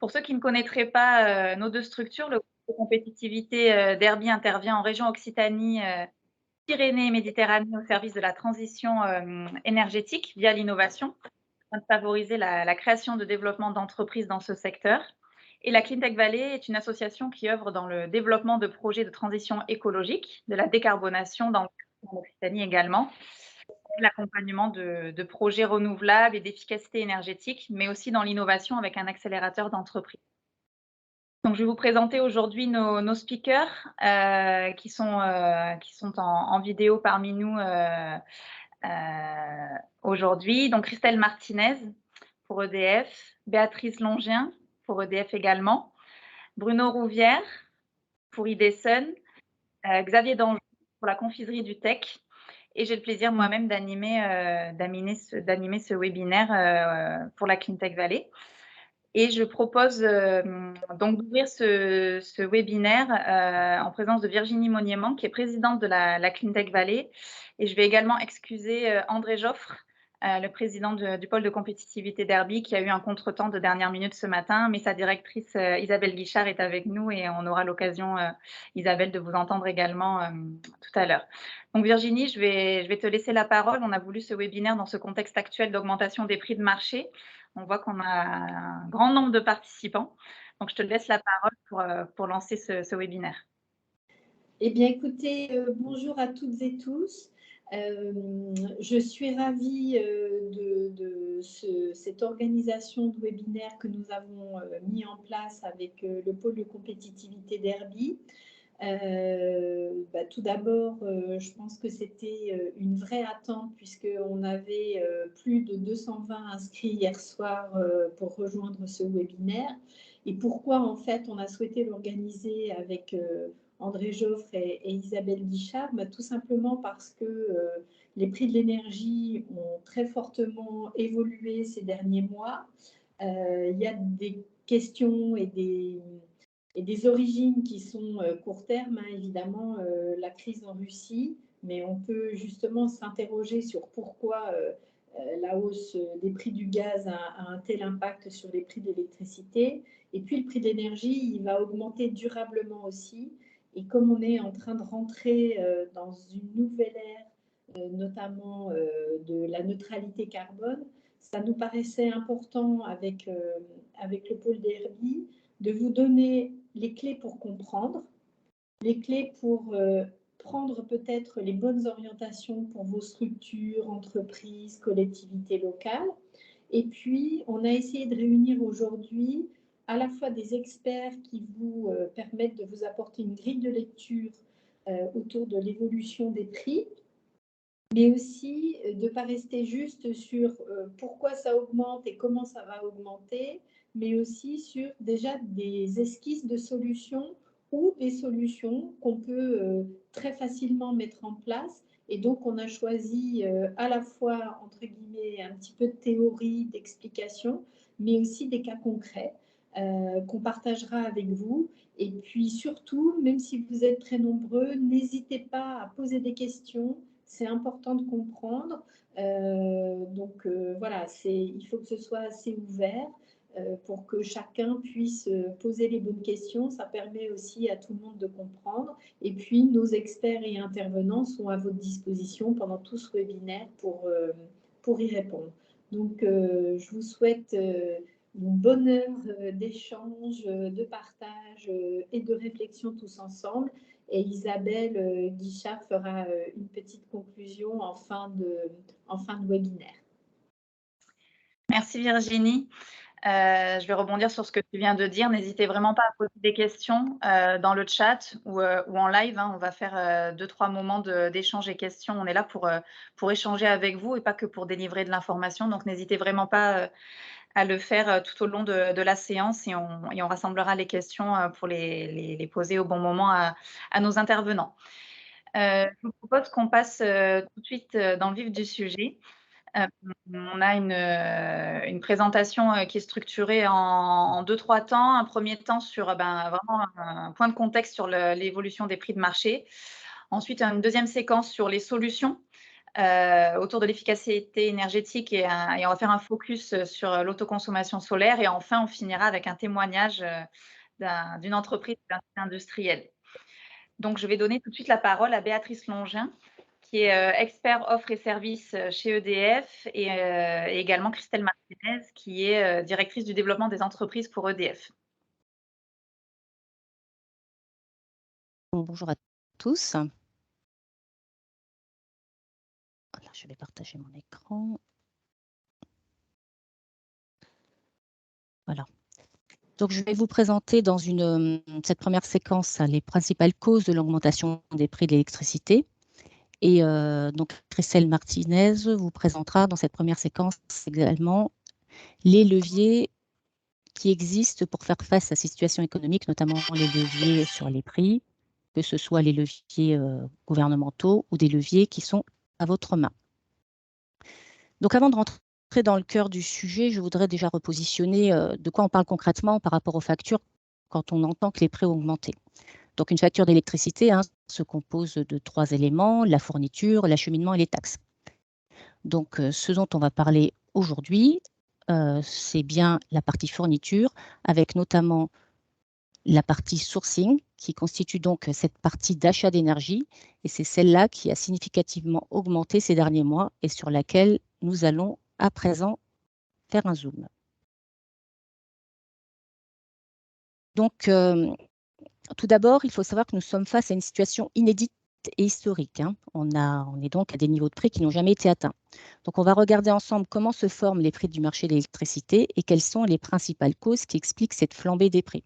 Pour ceux qui ne connaîtraient pas nos deux structures, le groupe de compétitivité d'Herbie intervient en région Occitanie, Pyrénées et Méditerranée au service de la transition énergétique via l'innovation, afin de favoriser la création de développement d'entreprises dans ce secteur. Et la Cleantech Valley est une association qui œuvre dans le développement de projets de transition écologique, de la décarbonation dans l'Occitanie également, l'accompagnement de projets renouvelables et d'efficacité énergétique, mais aussi dans l'innovation avec un accélérateur d'entreprise. Donc, je vais vous présenter aujourd'hui nos speakers qui sont en vidéo parmi nous aujourd'hui. Donc, Christelle Martinez pour EDF, Béatrice Longien pour EDF également, Bruno Rouvière pour IDESUN, Xavier Danjou pour la confiserie du Tech. Et j'ai le plaisir moi-même d'animer ce webinaire pour la Cleantech Valley. Et je propose donc d'ouvrir ce webinaire en présence de Virginie Monniément, qui est présidente de la Cleantech Valley. Et je vais également excuser André Joffre, le président du pôle de compétitivité d'Herbie, qui a eu un contretemps de dernière minute ce matin, mais sa directrice Isabelle Guichard est avec nous et on aura l'occasion, Isabelle, de vous entendre également tout à l'heure. Donc Virginie, je vais te laisser la parole. On a voulu ce webinaire dans ce contexte actuel d'augmentation des prix de marché. On voit qu'on a un grand nombre de participants. Donc je te laisse la parole pour lancer ce webinaire. Eh bien, écoutez, bonjour à toutes et tous. Je suis ravie de cette organisation de webinaire que nous avons mis en place avec le pôle de compétitivité d'Herbie. Tout d'abord, je pense que c'était une vraie attente puisqu'on avait plus de 220 inscrits hier soir pour rejoindre ce webinaire. Et pourquoi, en fait, on a souhaité l'organiser avec André Joffre et Isabelle Guichard? Tout simplement parce que les prix de l'énergie ont très fortement évolué ces derniers mois. Il y a des questions et des origines qui sont court terme, évidemment, la crise en Russie, mais on peut justement s'interroger sur pourquoi la hausse des prix du gaz a un tel impact sur les prix de l'électricité. Et puis le prix de l'énergie, il va augmenter durablement aussi. Et comme on est en train de rentrer dans une nouvelle ère, notamment de la neutralité carbone, ça nous paraissait important avec le pôle d'Herbie de vous donner les clés pour comprendre, les clés pour prendre peut-être les bonnes orientations pour vos structures, entreprises, collectivités locales. Et puis, on a essayé de réunir aujourd'hui à la fois des experts qui vous permettent de vous apporter une grille de lecture autour de l'évolution des prix, mais aussi de ne pas rester juste sur pourquoi ça augmente et comment ça va augmenter, mais aussi sur déjà des esquisses de solutions ou des solutions qu'on peut très facilement mettre en place. Et donc, on a choisi à la fois, entre guillemets, un petit peu de théorie, d'explication, mais aussi des cas concrets qu'on partagera avec vous. Et puis surtout, même si vous êtes très nombreux, n'hésitez pas à poser des questions. C'est important de comprendre. Voilà, il faut que ce soit assez ouvert pour que chacun puisse poser les bonnes questions. Ça permet aussi à tout le monde de comprendre. Et puis, nos experts et intervenants sont à votre disposition pendant tout ce webinaire pour y répondre. Donc, je vous souhaite une bonne heure d'échange, de partage et de réflexion tous ensemble. Et Isabelle Guichard fera une petite conclusion en fin de webinaire. Merci Virginie. Je vais rebondir sur ce que tu viens de dire. N'hésitez vraiment pas à poser des questions dans le chat ou en live. On va faire 2-3 moments d'échange et questions. On est là pour échanger avec vous et pas que pour délivrer de l'information. Donc, n'hésitez vraiment pas à le faire tout au long de la séance et on rassemblera les questions pour les poser au bon moment à nos intervenants. Je vous propose qu'on passe tout de suite dans le vif du sujet. On a une présentation qui est structurée en 2-3 temps. Un premier temps sur vraiment un point de contexte sur l'évolution des prix de marché. Ensuite, une deuxième séquence sur les solutions autour de l'efficacité énergétique et on va faire un focus sur l'autoconsommation solaire et enfin on finira avec un témoignage d'une entreprise industrielle. Donc je vais donner tout de suite la parole à Béatrice Longin, qui est expert offres et services chez EDF et également Christelle Martinez, qui est directrice du développement des entreprises pour EDF. Bonjour à tous. Voilà, je vais partager mon écran. Voilà. Donc, je vais vous présenter dans cette première séquence les principales causes de l'augmentation des prix de l'électricité. Et donc, Christelle Martinez vous présentera dans cette première séquence également les leviers qui existent pour faire face à ces situations économiques, notamment les leviers sur les prix, que ce soit les leviers gouvernementaux ou des leviers qui sont à votre main. Donc, avant de rentrer dans le cœur du sujet, je voudrais déjà repositionner de quoi on parle concrètement par rapport aux factures quand on entend que les prix ont augmenté. Donc, une facture d'électricité se compose de 3 éléments, la fourniture, l'acheminement et les taxes. Donc, ce dont on va parler aujourd'hui, c'est bien la partie fourniture, avec notamment la partie sourcing, qui constitue donc cette partie d'achat d'énergie, et c'est celle-là qui a significativement augmenté ces derniers mois et sur laquelle nous allons à présent faire un zoom. Donc, tout d'abord, il faut savoir que nous sommes face à une situation inédite et historique. On est donc à des niveaux de prix qui n'ont jamais été atteints. Donc, on va regarder ensemble comment se forment les prix du marché de l'électricité et quelles sont les principales causes qui expliquent cette flambée des prix.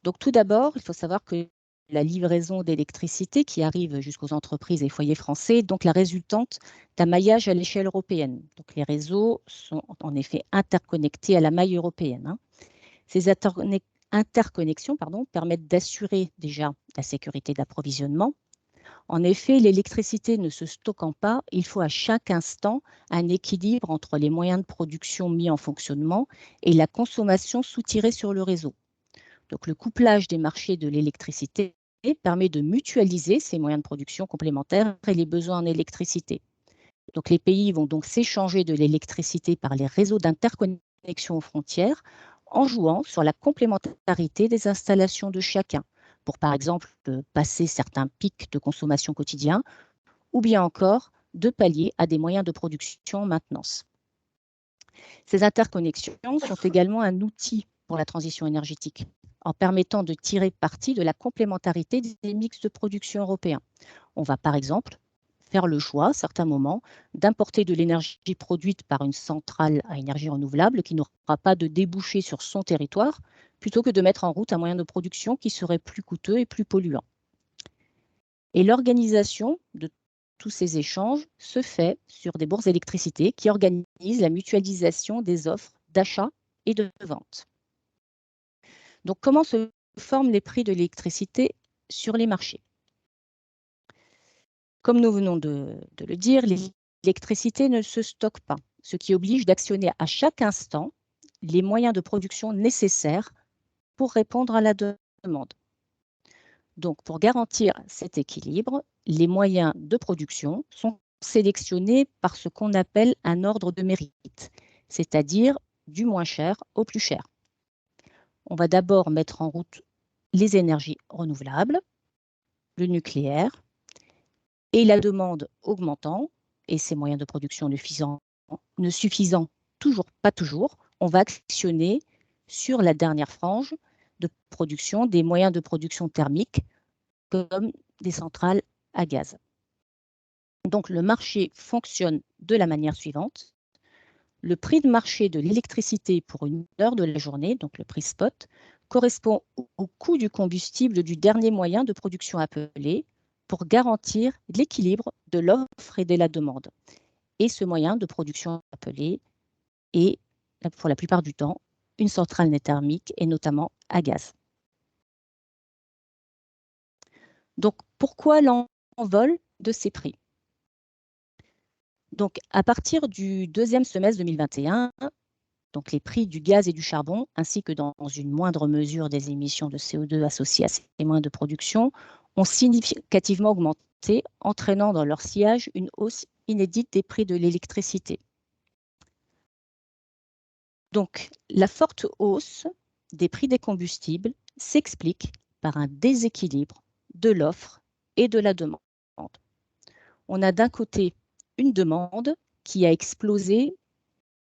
Donc, tout d'abord, il faut savoir que la livraison d'électricité qui arrive jusqu'aux entreprises et foyers français est donc la résultante d'un maillage à l'échelle européenne. Donc, les réseaux sont en effet interconnectés à la maille européenne. Ces interconnexions permettent d'assurer déjà la sécurité d'approvisionnement. En effet, l'électricité ne se stockant pas, il faut à chaque instant un équilibre entre les moyens de production mis en fonctionnement et la consommation soutirée sur le réseau. Donc, le couplage des marchés de l'électricité permet de mutualiser ces moyens de production complémentaires et les besoins en électricité. Donc, les pays vont donc s'échanger de l'électricité par les réseaux d'interconnexion aux frontières en jouant sur la complémentarité des installations de chacun pour, par exemple, passer certains pics de consommation quotidiens ou bien encore de pallier à des moyens de production en maintenance. Ces interconnexions sont également un outil pour la transition énergétique en permettant de tirer parti de la complémentarité des mix de production européens. On va par exemple faire le choix, à certains moments, d'importer de l'énergie produite par une centrale à énergie renouvelable qui n'aura pas de débouché sur son territoire, plutôt que de mettre en route un moyen de production qui serait plus coûteux et plus polluant. Et l'organisation de tous ces échanges se fait sur des bourses d'électricité qui organisent la mutualisation des offres d'achat et de vente. Donc, comment se forment les prix de l'électricité sur les marchés? Comme nous venons de le dire, l'électricité ne se stocke pas, ce qui oblige d'actionner à chaque instant les moyens de production nécessaires pour répondre à la demande. Donc, pour garantir cet équilibre, les moyens de production sont sélectionnés par ce qu'on appelle un ordre de mérite, c'est-à-dire du moins cher au plus cher. On va d'abord mettre en route les énergies renouvelables, le nucléaire, et la demande augmentant, et ces moyens de production ne suffisant pas toujours, on va actionner sur la dernière frange de production des moyens de production thermique comme des centrales à gaz. Donc, le marché fonctionne de la manière suivante. Le prix de marché de l'électricité pour une heure de la journée, donc le prix spot, correspond au coût du combustible du dernier moyen de production appelé pour garantir l'équilibre de l'offre et de la demande. Et ce moyen de production appelé est, pour la plupart du temps, une centrale thermique et notamment à gaz. Donc, pourquoi l'envol de ces prix? Donc, à partir du deuxième semestre 2021, donc les prix du gaz et du charbon, ainsi que dans une moindre mesure des émissions de CO2 associées à ces moyens de production, ont significativement augmenté. entraînant dans leur sillage une hausse inédite des prix de l'électricité. Donc, la forte hausse des prix des combustibles s'explique par un déséquilibre de l'offre et de la demande. On a d'un côté une demande qui a explosé,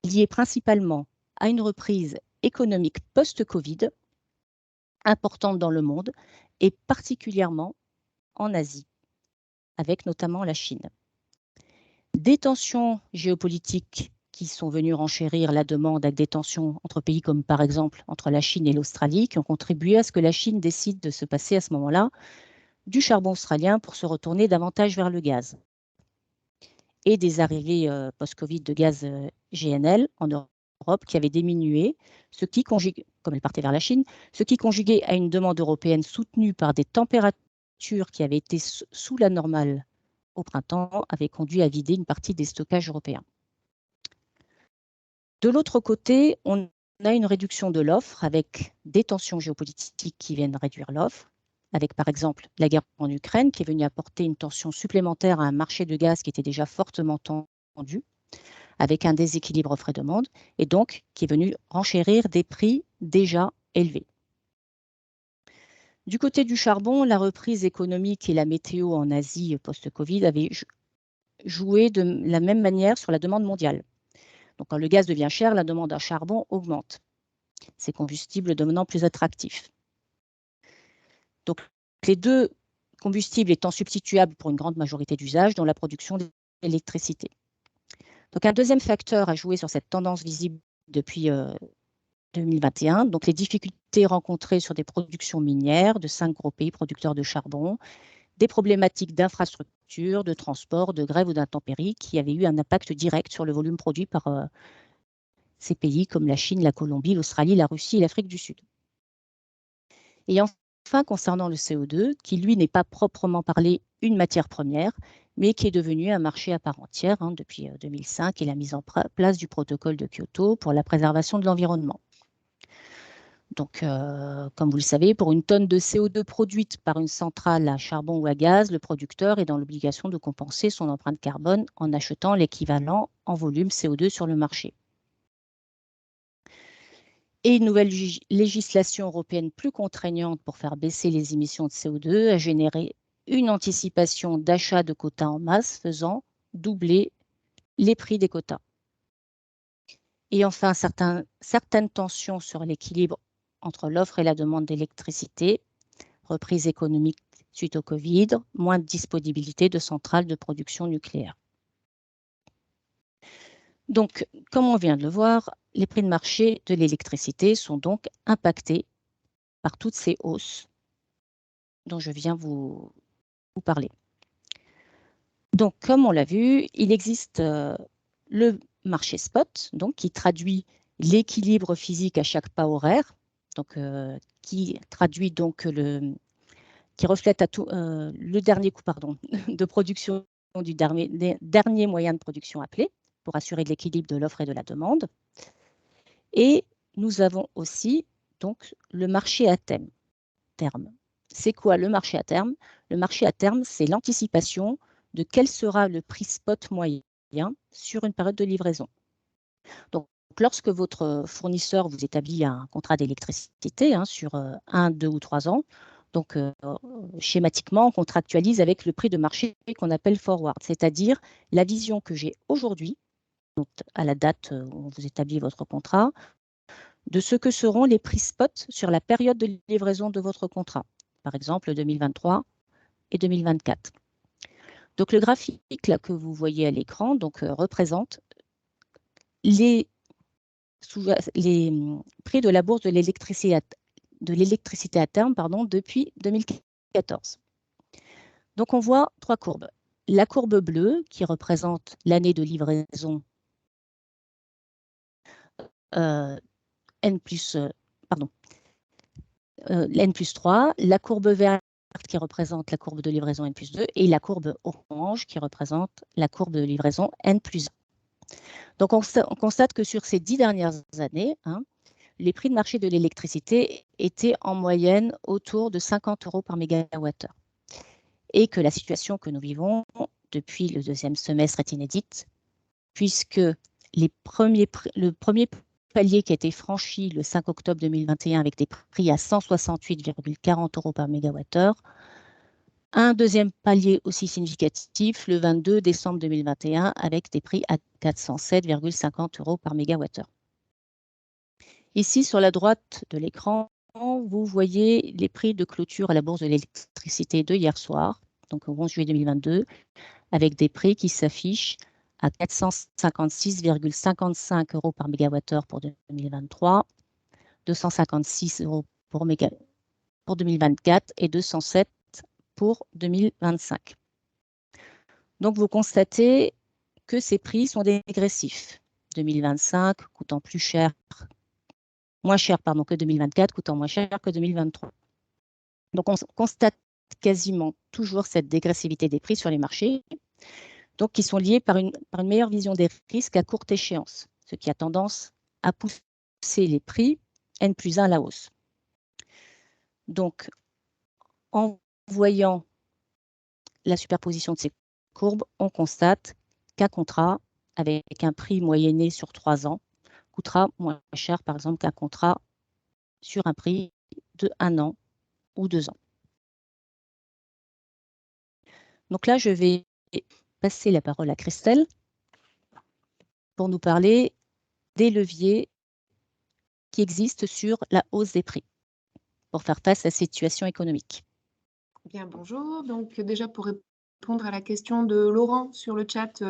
liée principalement à une reprise économique post-Covid importante dans le monde et particulièrement en Asie, avec notamment la Chine. Des tensions géopolitiques qui sont venues renchérir la demande avec des tensions entre pays comme par exemple entre la Chine et l'Australie qui ont contribué à ce que la Chine décide de se passer à ce moment-là du charbon australien pour se retourner davantage vers le gaz. Et des arrivées post-Covid de gaz GNL en Europe qui avaient diminué, ce qui conjugué, comme elle partait vers la Chine, ce qui conjugué à une demande européenne soutenue par des températures qui avaient été sous la normale au printemps, avait conduit à vider une partie des stockages européens. De l'autre côté, on a une réduction de l'offre avec des tensions géopolitiques qui viennent réduire l'offre, avec par exemple la guerre en Ukraine qui est venue apporter une tension supplémentaire à un marché de gaz qui était déjà fortement tendu, avec un déséquilibre offre et demande, et donc qui est venu renchérir des prix déjà élevés. Du côté du charbon, la reprise économique et la météo en Asie post-Covid avaient joué de la même manière sur la demande mondiale. Donc, quand le gaz devient cher, la demande en charbon augmente, ces combustibles devenant plus attractifs. Donc, les deux combustibles étant substituables pour une grande majorité d'usages, dont la production d'électricité. Donc, un deuxième facteur à jouer sur cette tendance visible depuis 2021, donc les difficultés rencontrées sur des productions minières de 5 gros pays producteurs de charbon, des problématiques d'infrastructure, de transport, de grève ou d'intempéries qui avaient eu un impact direct sur le volume produit par ces pays comme la Chine, la Colombie, l'Australie, la Russie et l'Afrique du Sud. Et enfin, concernant le CO2, qui lui n'est pas proprement parlé une matière première, mais qui est devenu un marché à part entière depuis 2005 et la mise en place du protocole de Kyoto pour la préservation de l'environnement. Donc, comme vous le savez, pour une tonne de CO2 produite par une centrale à charbon ou à gaz, le producteur est dans l'obligation de compenser son empreinte carbone en achetant l'équivalent en volume CO2 sur le marché. Et une nouvelle législation européenne plus contraignante pour faire baisser les émissions de CO2 a généré une anticipation d'achat de quotas en masse faisant doubler les prix des quotas. Et enfin, certaines tensions sur l'équilibre entre l'offre et la demande d'électricité, reprise économique suite au Covid, moins de disponibilité de centrales de production nucléaire. Donc, comme on vient de le voir, les prix de marché de l'électricité sont donc impactés par toutes ces hausses dont je viens vous parler. Donc, comme on l'a vu, il existe le marché spot, donc, qui traduit l'équilibre physique à chaque pas horaire, donc, qui traduit donc qui reflète le dernier coût de production du dernier moyen de production appelé pour assurer l'équilibre de l'offre et de la demande. Et nous avons aussi donc le marché à terme. C'est quoi le marché à terme? Le marché à terme, c'est l'anticipation de quel sera le prix spot moyen sur une période de livraison. Donc, lorsque votre fournisseur vous établit un contrat d'électricité sur 1, 2 ou 3 ans, donc schématiquement, on contractualise avec le prix de marché qu'on appelle forward, c'est-à-dire la vision que j'ai aujourd'hui, donc à la date où on vous établit votre contrat, de ce que seront les prix spot sur la période de livraison de votre contrat, par exemple 2023 et 2024. Donc le graphique là, que vous voyez à l'écran représente les prix de la bourse de l'électricité à terme depuis 2014. Donc on voit 3 courbes. La courbe bleue qui représente l'année de livraison N+3, la courbe verte qui représente la courbe de livraison N+2 et la courbe orange qui représente la courbe de livraison N+1. Donc on constate que sur ces 10 dernières années, les prix de marché de l'électricité étaient en moyenne autour de 50 € par mégawattheure. et que la situation que nous vivons depuis le deuxième semestre est inédite, puisque le premier palier qui a été franchi le 5 octobre 2021 avec des prix à 168,40 € par mégawattheure, un deuxième palier aussi significatif le 22 décembre 2021 avec des prix à 407,50 € par mégawattheure. Ici, sur la droite de l'écran, vous voyez les prix de clôture à la bourse de l'électricité de hier soir, donc au 11 juillet 2022, avec des prix qui s'affichent à 456,55 € par mégawattheure pour 2023, 256 € pour 2024 et 207 pour 2025. Donc, vous constatez que ces prix sont dégressifs. 2025 coûtant moins cher que 2024, coûtant moins cher que 2023. Donc, on constate quasiment toujours cette dégressivité des prix sur les marchés, donc qui sont liés par une meilleure vision des risques à courte échéance, ce qui a tendance à pousser les prix N+1 à la hausse. Donc, en voyant la superposition de ces courbes, on constate qu'un contrat avec un prix moyenné sur 3 ans coûtera moins cher, par exemple, qu'un contrat sur un prix de 1 an ou 2 ans. Donc là, je vais passer la parole à Christelle pour nous parler des leviers qui existent sur la hausse des prix pour faire face à la situation économique. Bien, bonjour. Donc déjà pour répondre à la question de Laurent sur le chat,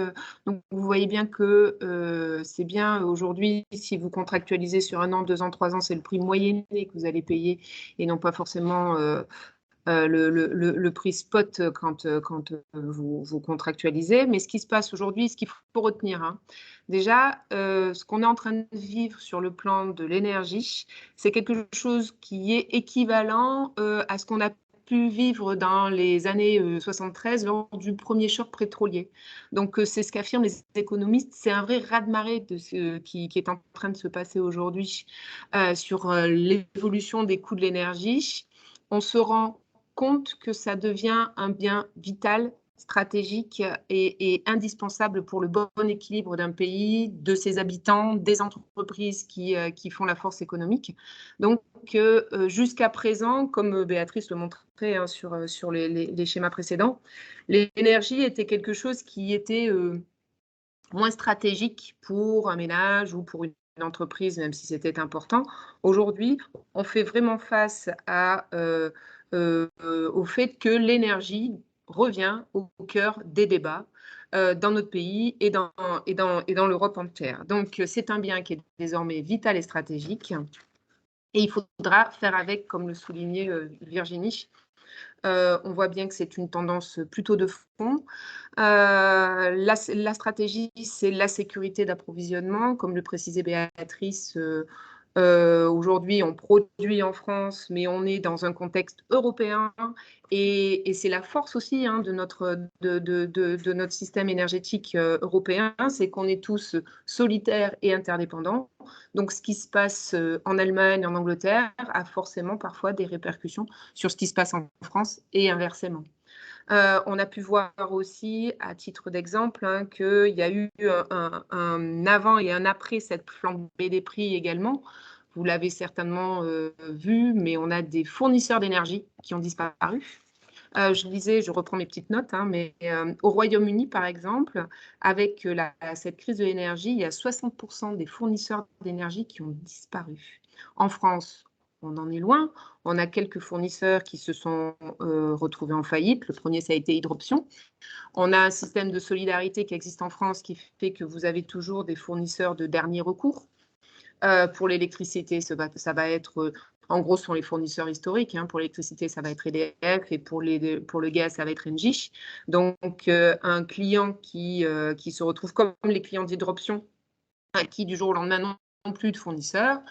donc vous voyez bien que c'est bien aujourd'hui, si vous contractualisez sur 1 an, 2 ans, 3 ans, c'est le prix moyenné que vous allez payer et non pas forcément le prix spot quand vous contractualisez. Mais ce qui se passe aujourd'hui, ce qu'il faut retenir, hein, déjà, ce qu'on est en train de vivre sur le plan de l'énergie, c'est quelque chose qui est équivalent à ce qu'on a pu vivre dans les années 73 lors du premier choc pétrolier. Donc, c'est ce qu'affirment les économistes. C'est un vrai raz-de-marée de ce qui est en train de se passer aujourd'hui sur l'évolution des coûts de l'énergie. On se rend compte que ça devient un bien vital, stratégique et indispensable pour le bon équilibre d'un pays, de ses habitants, des entreprises qui font la force économique. Donc, jusqu'à présent, comme Béatrice le montrait hein, sur les schémas précédents, l'énergie était quelque chose qui était moins stratégique pour un ménage ou pour une entreprise, même si c'était important. Aujourd'hui, on fait vraiment face au fait que l'énergie revient au cœur des débats dans notre pays et dans l'Europe entière. Donc, c'est un bien qui est désormais vital et stratégique. Et il faudra faire avec, comme le soulignait Virginie. On voit bien que c'est une tendance plutôt de fond. La stratégie, c'est la sécurité d'approvisionnement, comme le précisait Béatrice. Aujourd'hui, on produit en France, mais on est dans un contexte européen et c'est la force aussi hein, de notre système énergétique européen, c'est qu'on est tous solitaires et interdépendants. Donc, ce qui se passe en Allemagne, en Angleterre, a forcément parfois des répercussions sur ce qui se passe en France et inversement. On a pu voir aussi, à titre d'exemple, hein, qu'il y a eu un avant et un après cette flambée des prix également. Vous l'avez certainement vu, mais on a des fournisseurs d'énergie qui ont disparu. Je reprends mes petites notes, hein, mais au Royaume-Uni, par exemple, avec cette crise de l'énergie, il y a 60% des fournisseurs d'énergie qui ont disparu. En France, on en est loin. On a quelques fournisseurs qui se sont retrouvés en faillite. Le premier, ça a été Hydroption. On a un système de solidarité qui existe en France qui fait que vous avez toujours des fournisseurs de dernier recours. Pour l'électricité, ça va être, en gros, ce sont les fournisseurs historiques. Hein. Pour l'électricité, ça va être EDF et pour le gaz, ça va être Engie. Donc, un client qui se retrouve comme les clients d'Hydroption, qui du jour au lendemain n'ont plus de fournisseurs,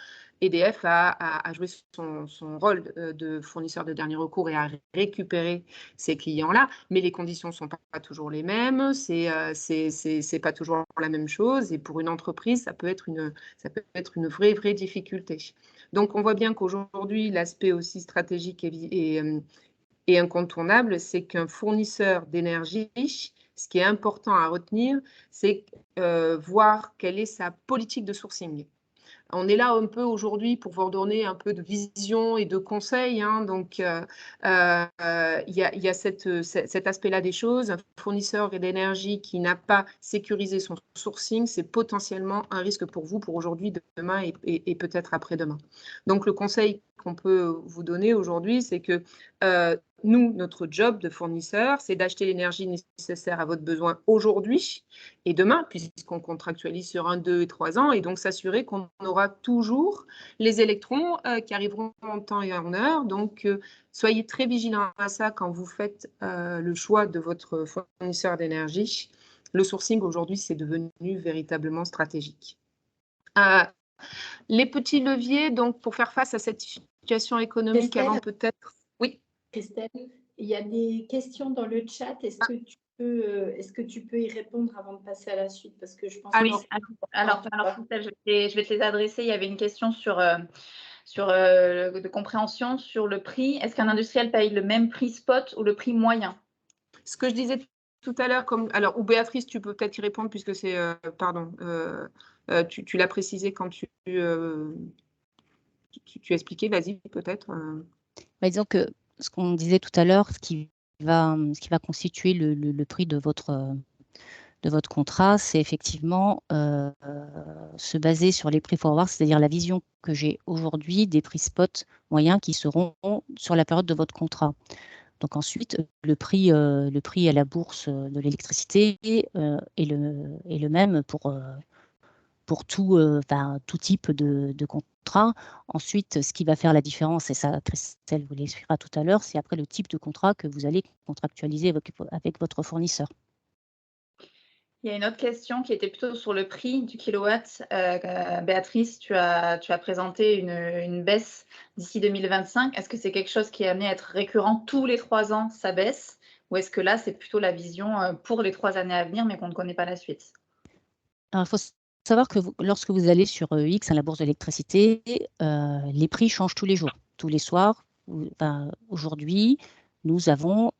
EDF a joué son rôle de fournisseur de dernier recours et a récupéré ces clients-là, mais les conditions ne sont pas toujours les mêmes, c'est pas toujours la même chose, et pour une entreprise, ça peut être une vraie difficulté. Donc, on voit bien qu'aujourd'hui, l'aspect aussi stratégique et incontournable, c'est qu'un fournisseur d'énergie, ce qui est important à retenir, c'est voir quelle est sa politique de sourcing. On est là un peu aujourd'hui pour vous donner un peu de vision et de conseils. Hein. Donc, il y a cet aspect-là des choses. Un fournisseur d'énergie qui n'a pas sécurisé son sourcing, c'est potentiellement un risque pour vous, pour aujourd'hui, demain et peut-être après-demain. Donc, le conseil qu'on peut vous donner aujourd'hui, c'est que nous, notre job de fournisseur, c'est d'acheter l'énergie nécessaire à votre besoin aujourd'hui et demain, puisqu'on contractualise sur 1, 2 et 3 ans, et donc s'assurer qu'on aura toujours les électrons qui arriveront en temps et en heure. Donc, soyez très vigilants à ça quand vous faites le choix de votre fournisseur d'énergie. Le sourcing, aujourd'hui, c'est devenu véritablement stratégique. Les petits leviers, donc, pour faire face à cette situation économique avant peut-être… Oui. Christelle, il y a des questions dans le chat. Est-ce que tu peux y répondre avant de passer à la suite? Parce que je pense oui, alors Christelle, je vais te les adresser. Il y avait une question de compréhension sur le prix. Est-ce qu'un industriel paye le même prix spot ou le prix moyen? Ce que je disais tout à l'heure, ou Béatrice, tu peux peut-être y répondre puisque c'est… tu l'as précisé quand tu expliquais, vas-y peut-être. Disons que ce qu'on disait tout à l'heure, ce qui va constituer le prix de votre contrat, c'est effectivement se baser sur les prix forward, c'est-à-dire la vision que j'ai aujourd'hui des prix spot moyens qui seront sur la période de votre contrat. Donc ensuite, le prix à la bourse de l'électricité est le même pour tout type de contrat. Ensuite, ce qui va faire la différence, et ça, Christelle vous l'expliquera tout à l'heure, c'est après le type de contrat que vous allez contractualiser avec votre fournisseur. Il y a une autre question qui était plutôt sur le prix du kilowatt. Béatrice, tu as présenté une baisse d'ici 2025. Est-ce que c'est quelque chose qui est amené à être récurrent tous les 3 ans, ça baisse? Ou est-ce que là, c'est plutôt la vision pour les 3 années à venir, mais qu'on ne connaît pas la suite? Alors, il faut savoir que lorsque vous allez sur X, à la bourse de l'électricité, les prix changent tous les jours, tous les soirs. Aujourd'hui, nous avons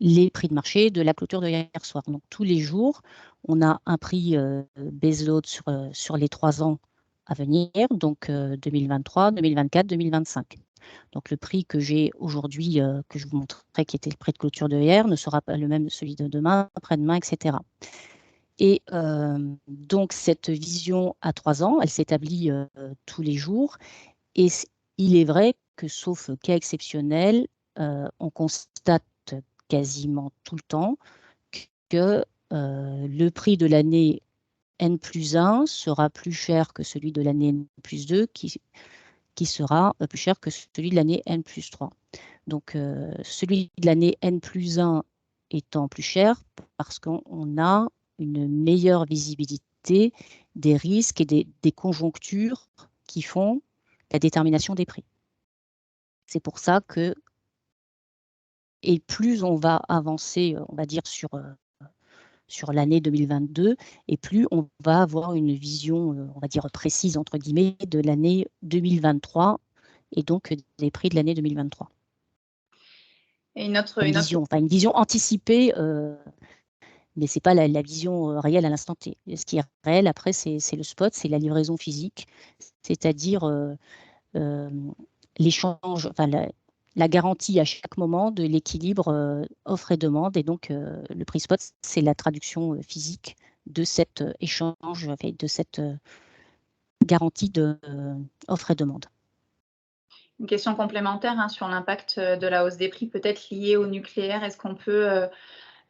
les prix de marché de la clôture de hier soir. Donc, tous les jours, on a un prix baseload sur les 3 ans à venir, donc 2023, 2024, 2025. Donc, le prix que j'ai aujourd'hui, que je vous montrerai, qui était le prix de clôture de hier, ne sera pas le même que celui de demain, après-demain, etc. Et donc, cette vision à 3 ans, elle s'établit tous les jours. Et il est vrai que, sauf cas exceptionnel, on constate quasiment tout le temps que le prix de l'année N+1 sera plus cher que celui de l'année N+2, qui sera plus cher que celui de l'année N+3. Donc, celui de l'année N+1 étant plus cher parce qu'on a une meilleure visibilité des risques et des conjonctures qui font la détermination des prix. C'est pour ça que, et plus on va avancer, on va dire, sur l'année 2022, et plus on va avoir une vision, on va dire, précise, entre guillemets, de l'année 2023, et donc des prix de l'année 2023. Et une vision anticipée, mais ce n'est pas la vision réelle à l'instant T. Ce qui est réel, après, c'est le spot, c'est la livraison physique, c'est-à-dire l'échange, la garantie à chaque moment de l'équilibre offre et demande. Et donc, le prix spot, c'est la traduction physique de cet échange, de cette garantie de offre et demande. Une question complémentaire sur l'impact de la hausse des prix, peut-être liée au nucléaire. Est-ce qu'on peut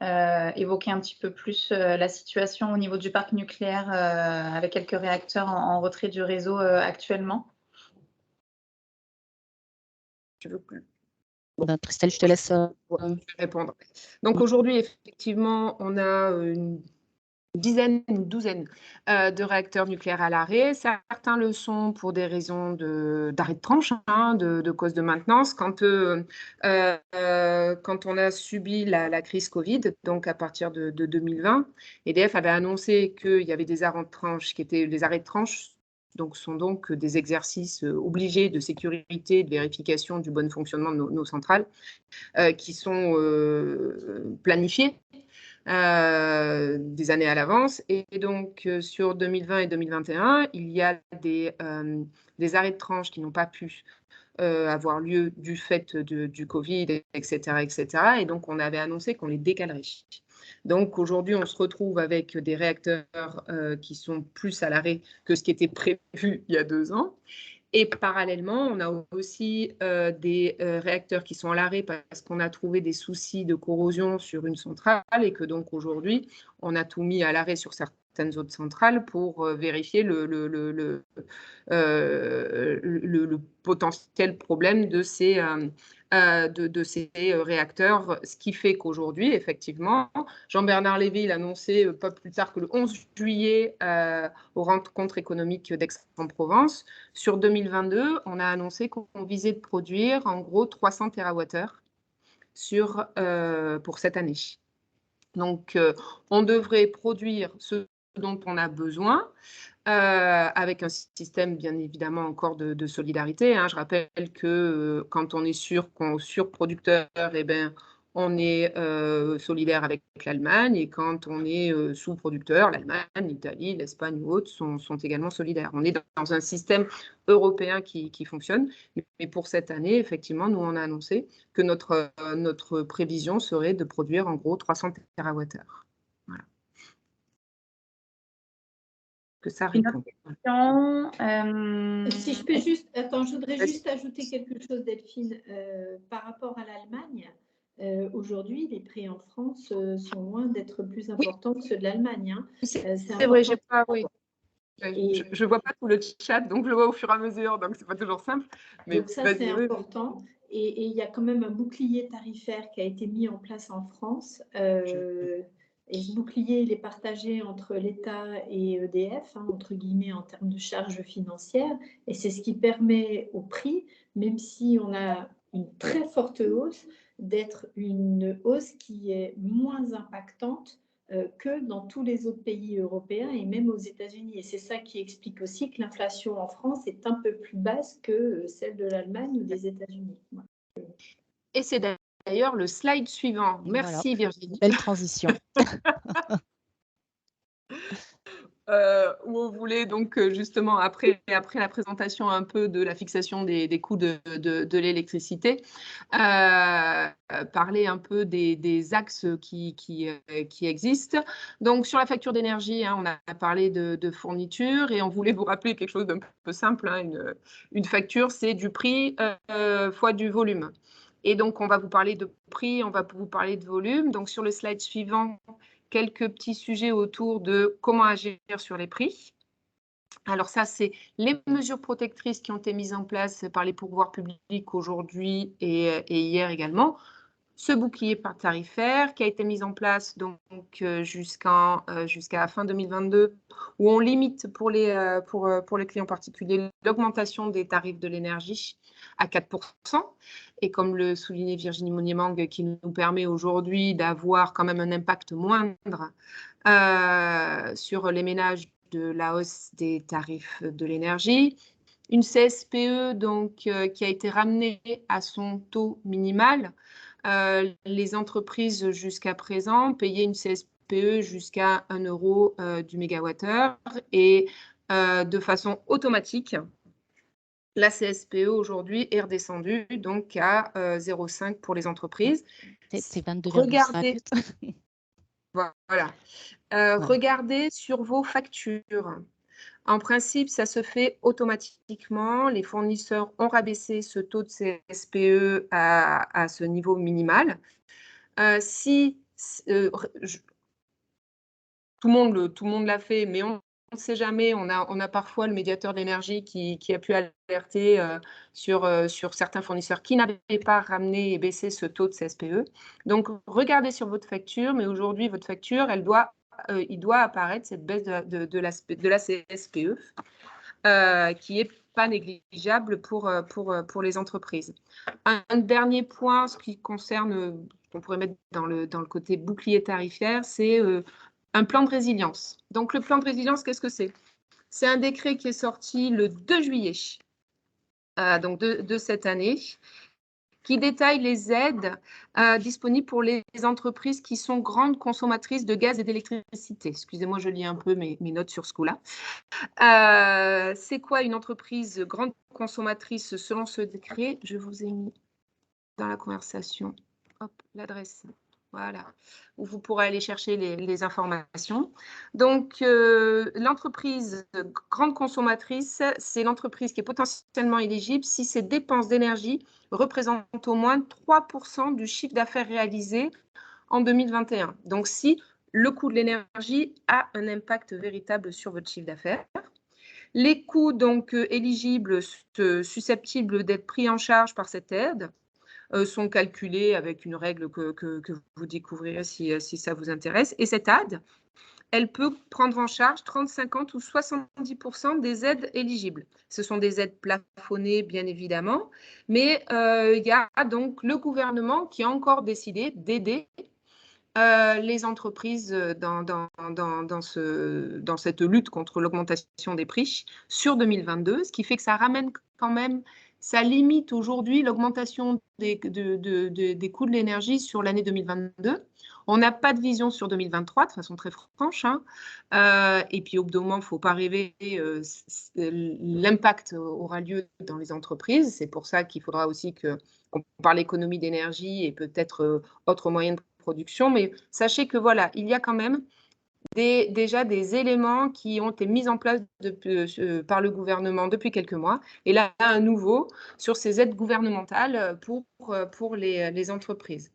évoquer un petit peu plus la situation au niveau du parc nucléaire avec quelques réacteurs en retrait du réseau actuellement? Tu veux plus. Christelle, je te laisse répondre. Donc aujourd'hui, effectivement, on a une douzaine de réacteurs nucléaires à l'arrêt. Certains le sont pour des raisons d'arrêt de tranche, de cause de maintenance. Quand on a subi la crise Covid, donc à partir de 2020, EDF avait annoncé qu'il y avait des arrêts de tranche qui étaient des arrêts de tranche donc sont donc des exercices obligés de sécurité, de vérification du bon fonctionnement de nos centrales, qui sont planifiés des années à l'avance. Et donc, sur 2020 et 2021, il y a des arrêts de tranche qui n'ont pas pu avoir lieu du fait du Covid, etc., etc. Et donc, on avait annoncé qu'on les décalerait. Donc, aujourd'hui, on se retrouve avec des réacteurs qui sont plus à l'arrêt que ce qui était prévu il y a 2 ans. Et parallèlement, on a aussi des réacteurs qui sont à l'arrêt parce qu'on a trouvé des soucis de corrosion sur une centrale et que donc aujourd'hui, on a tout mis à l'arrêt sur certaines autres centrales pour vérifier le potentiel problème de ces réacteurs. Ce qui fait qu'aujourd'hui, effectivement, Jean-Bernard Lévy l'a annoncé pas plus tard que le 11 juillet aux rencontres économiques d'Aix-en-Provence. Sur 2022, on a annoncé qu'on visait de produire en gros 300 TWh pour cette année. Donc, on devrait produire ce dont on a besoin, avec un système bien évidemment encore de solidarité. Je rappelle que quand on est surproducteur, eh ben, on est solidaire avec l'Allemagne, et quand on est sous-producteur, l'Allemagne, l'Italie, l'Espagne ou autres sont également solidaires. On est dans un système européen qui fonctionne, mais pour cette année, effectivement, nous on a annoncé que notre prévision serait de produire en gros 300 TWh. Voilà. Que ça répond. Si je peux juste, attends, je voudrais juste ajouter quelque chose, Delphine, par rapport à l'Allemagne. Aujourd'hui, les prix en France sont loin d'être plus importants que ceux de l'Allemagne. C'est vrai, je vois pas tout le chat, donc je le vois au fur et à mesure, donc c'est pas toujours simple. Mais donc ça, c'est important. Et il y a quand même un bouclier tarifaire qui a été mis en place en France. Et ce bouclier, il est partagé entre l'État et EDF, entre guillemets, en termes de charges financières. Et c'est ce qui permet au prix, même si on a une très forte hausse, d'être une hausse qui est moins impactante que dans tous les autres pays européens et même aux États-Unis. Et c'est ça qui explique aussi que l'inflation en France est un peu plus basse que celle de l'Allemagne ou des États-Unis. Et c'est d'ailleurs le slide suivant. Merci, voilà. Virginie. Belle transition. Où on voulait donc justement, après la présentation un peu de la fixation des coûts de l'électricité, parler un peu des axes qui existent. Donc sur la facture d'énergie, on a parlé de fourniture, et on voulait vous rappeler quelque chose d'un peu simple. Une facture, c'est du prix fois du volume. Et donc, on va vous parler de prix, on va vous parler de volume. Donc, sur le slide suivant, quelques petits sujets autour de comment agir sur les prix. Alors ça, c'est les mesures protectrices qui ont été mises en place par les pouvoirs publics aujourd'hui et hier également. Ce bouclier tarifaire qui a été mis en place donc jusqu'à fin 2022, où on limite pour les clients particuliers l'augmentation des tarifs de l'énergie à 4%. Et comme le soulignait Virginie Monnier-Mang, qui nous permet aujourd'hui d'avoir quand même un impact moindre sur les ménages de la hausse des tarifs de l'énergie. Une CSPE donc, qui a été ramenée à son taux minimal. Les entreprises jusqu'à présent payaient une CSPE jusqu'à 1 euro du mégawattheure, et de façon automatique, la CSPE aujourd'hui est redescendue donc à 0,5 pour les entreprises. C'est 22,5. Voilà. Regardez sur vos factures. En principe, ça se fait automatiquement. Les fournisseurs ont rabaissé ce taux de CSPE à ce niveau minimal. Tout le monde l'a fait, mais on ne sait jamais. On a parfois le médiateur de l'énergie qui a pu alerter sur certains fournisseurs qui n'avaient pas ramené et baissé ce taux de CSPE. Donc, regardez sur votre facture, mais aujourd'hui, votre facture, il doit apparaître cette baisse de la CSPE qui n'est pas négligeable pour les entreprises. Un dernier point, ce qui concerne, qu'on pourrait mettre dans le côté bouclier tarifaire, c'est un plan de résilience. Donc, le plan de résilience, qu'est-ce que c'est ? C'est un décret qui est sorti le 2 juillet donc de cette année, qui détaille les aides disponibles pour les entreprises qui sont grandes consommatrices de gaz et d'électricité. Excusez-moi, je lis un peu mes notes sur ce coup-là. C'est quoi une entreprise grande consommatrice selon ce décret? Je vous ai mis dans la conversation l'adresse. Voilà, où vous pourrez aller chercher les informations. Donc, l'entreprise grande consommatrice, c'est l'entreprise qui est potentiellement éligible si ses dépenses d'énergie représentent au moins 3% du chiffre d'affaires réalisé en 2021. Donc, si le coût de l'énergie a un impact véritable sur votre chiffre d'affaires. Les coûts donc éligibles susceptibles d'être pris en charge par cette aide sont calculés avec une règle que vous découvrirez si ça vous intéresse. Et cette aide, elle peut prendre en charge 30, 50 ou 70% des aides éligibles. Ce sont des aides plafonnées, bien évidemment, mais il y a donc le gouvernement qui a encore décidé d'aider les entreprises dans cette lutte contre l'augmentation des prix sur 2022, ce qui fait que ça ramène quand même, ça limite aujourd'hui l'augmentation des coûts de l'énergie sur l'année 2022. On n'a pas de vision sur 2023 de façon très franche, hein. Et puis au bout d'un moment, il ne faut pas rêver, l'impact aura lieu dans les entreprises. C'est pour ça qu'il faudra aussi qu'on parle économie d'énergie et peut-être autres moyens de production, mais sachez que voilà, il y a quand même déjà des éléments qui ont été mis en place par le gouvernement depuis quelques mois, et là, à nouveau, sur ces aides gouvernementales pour les entreprises.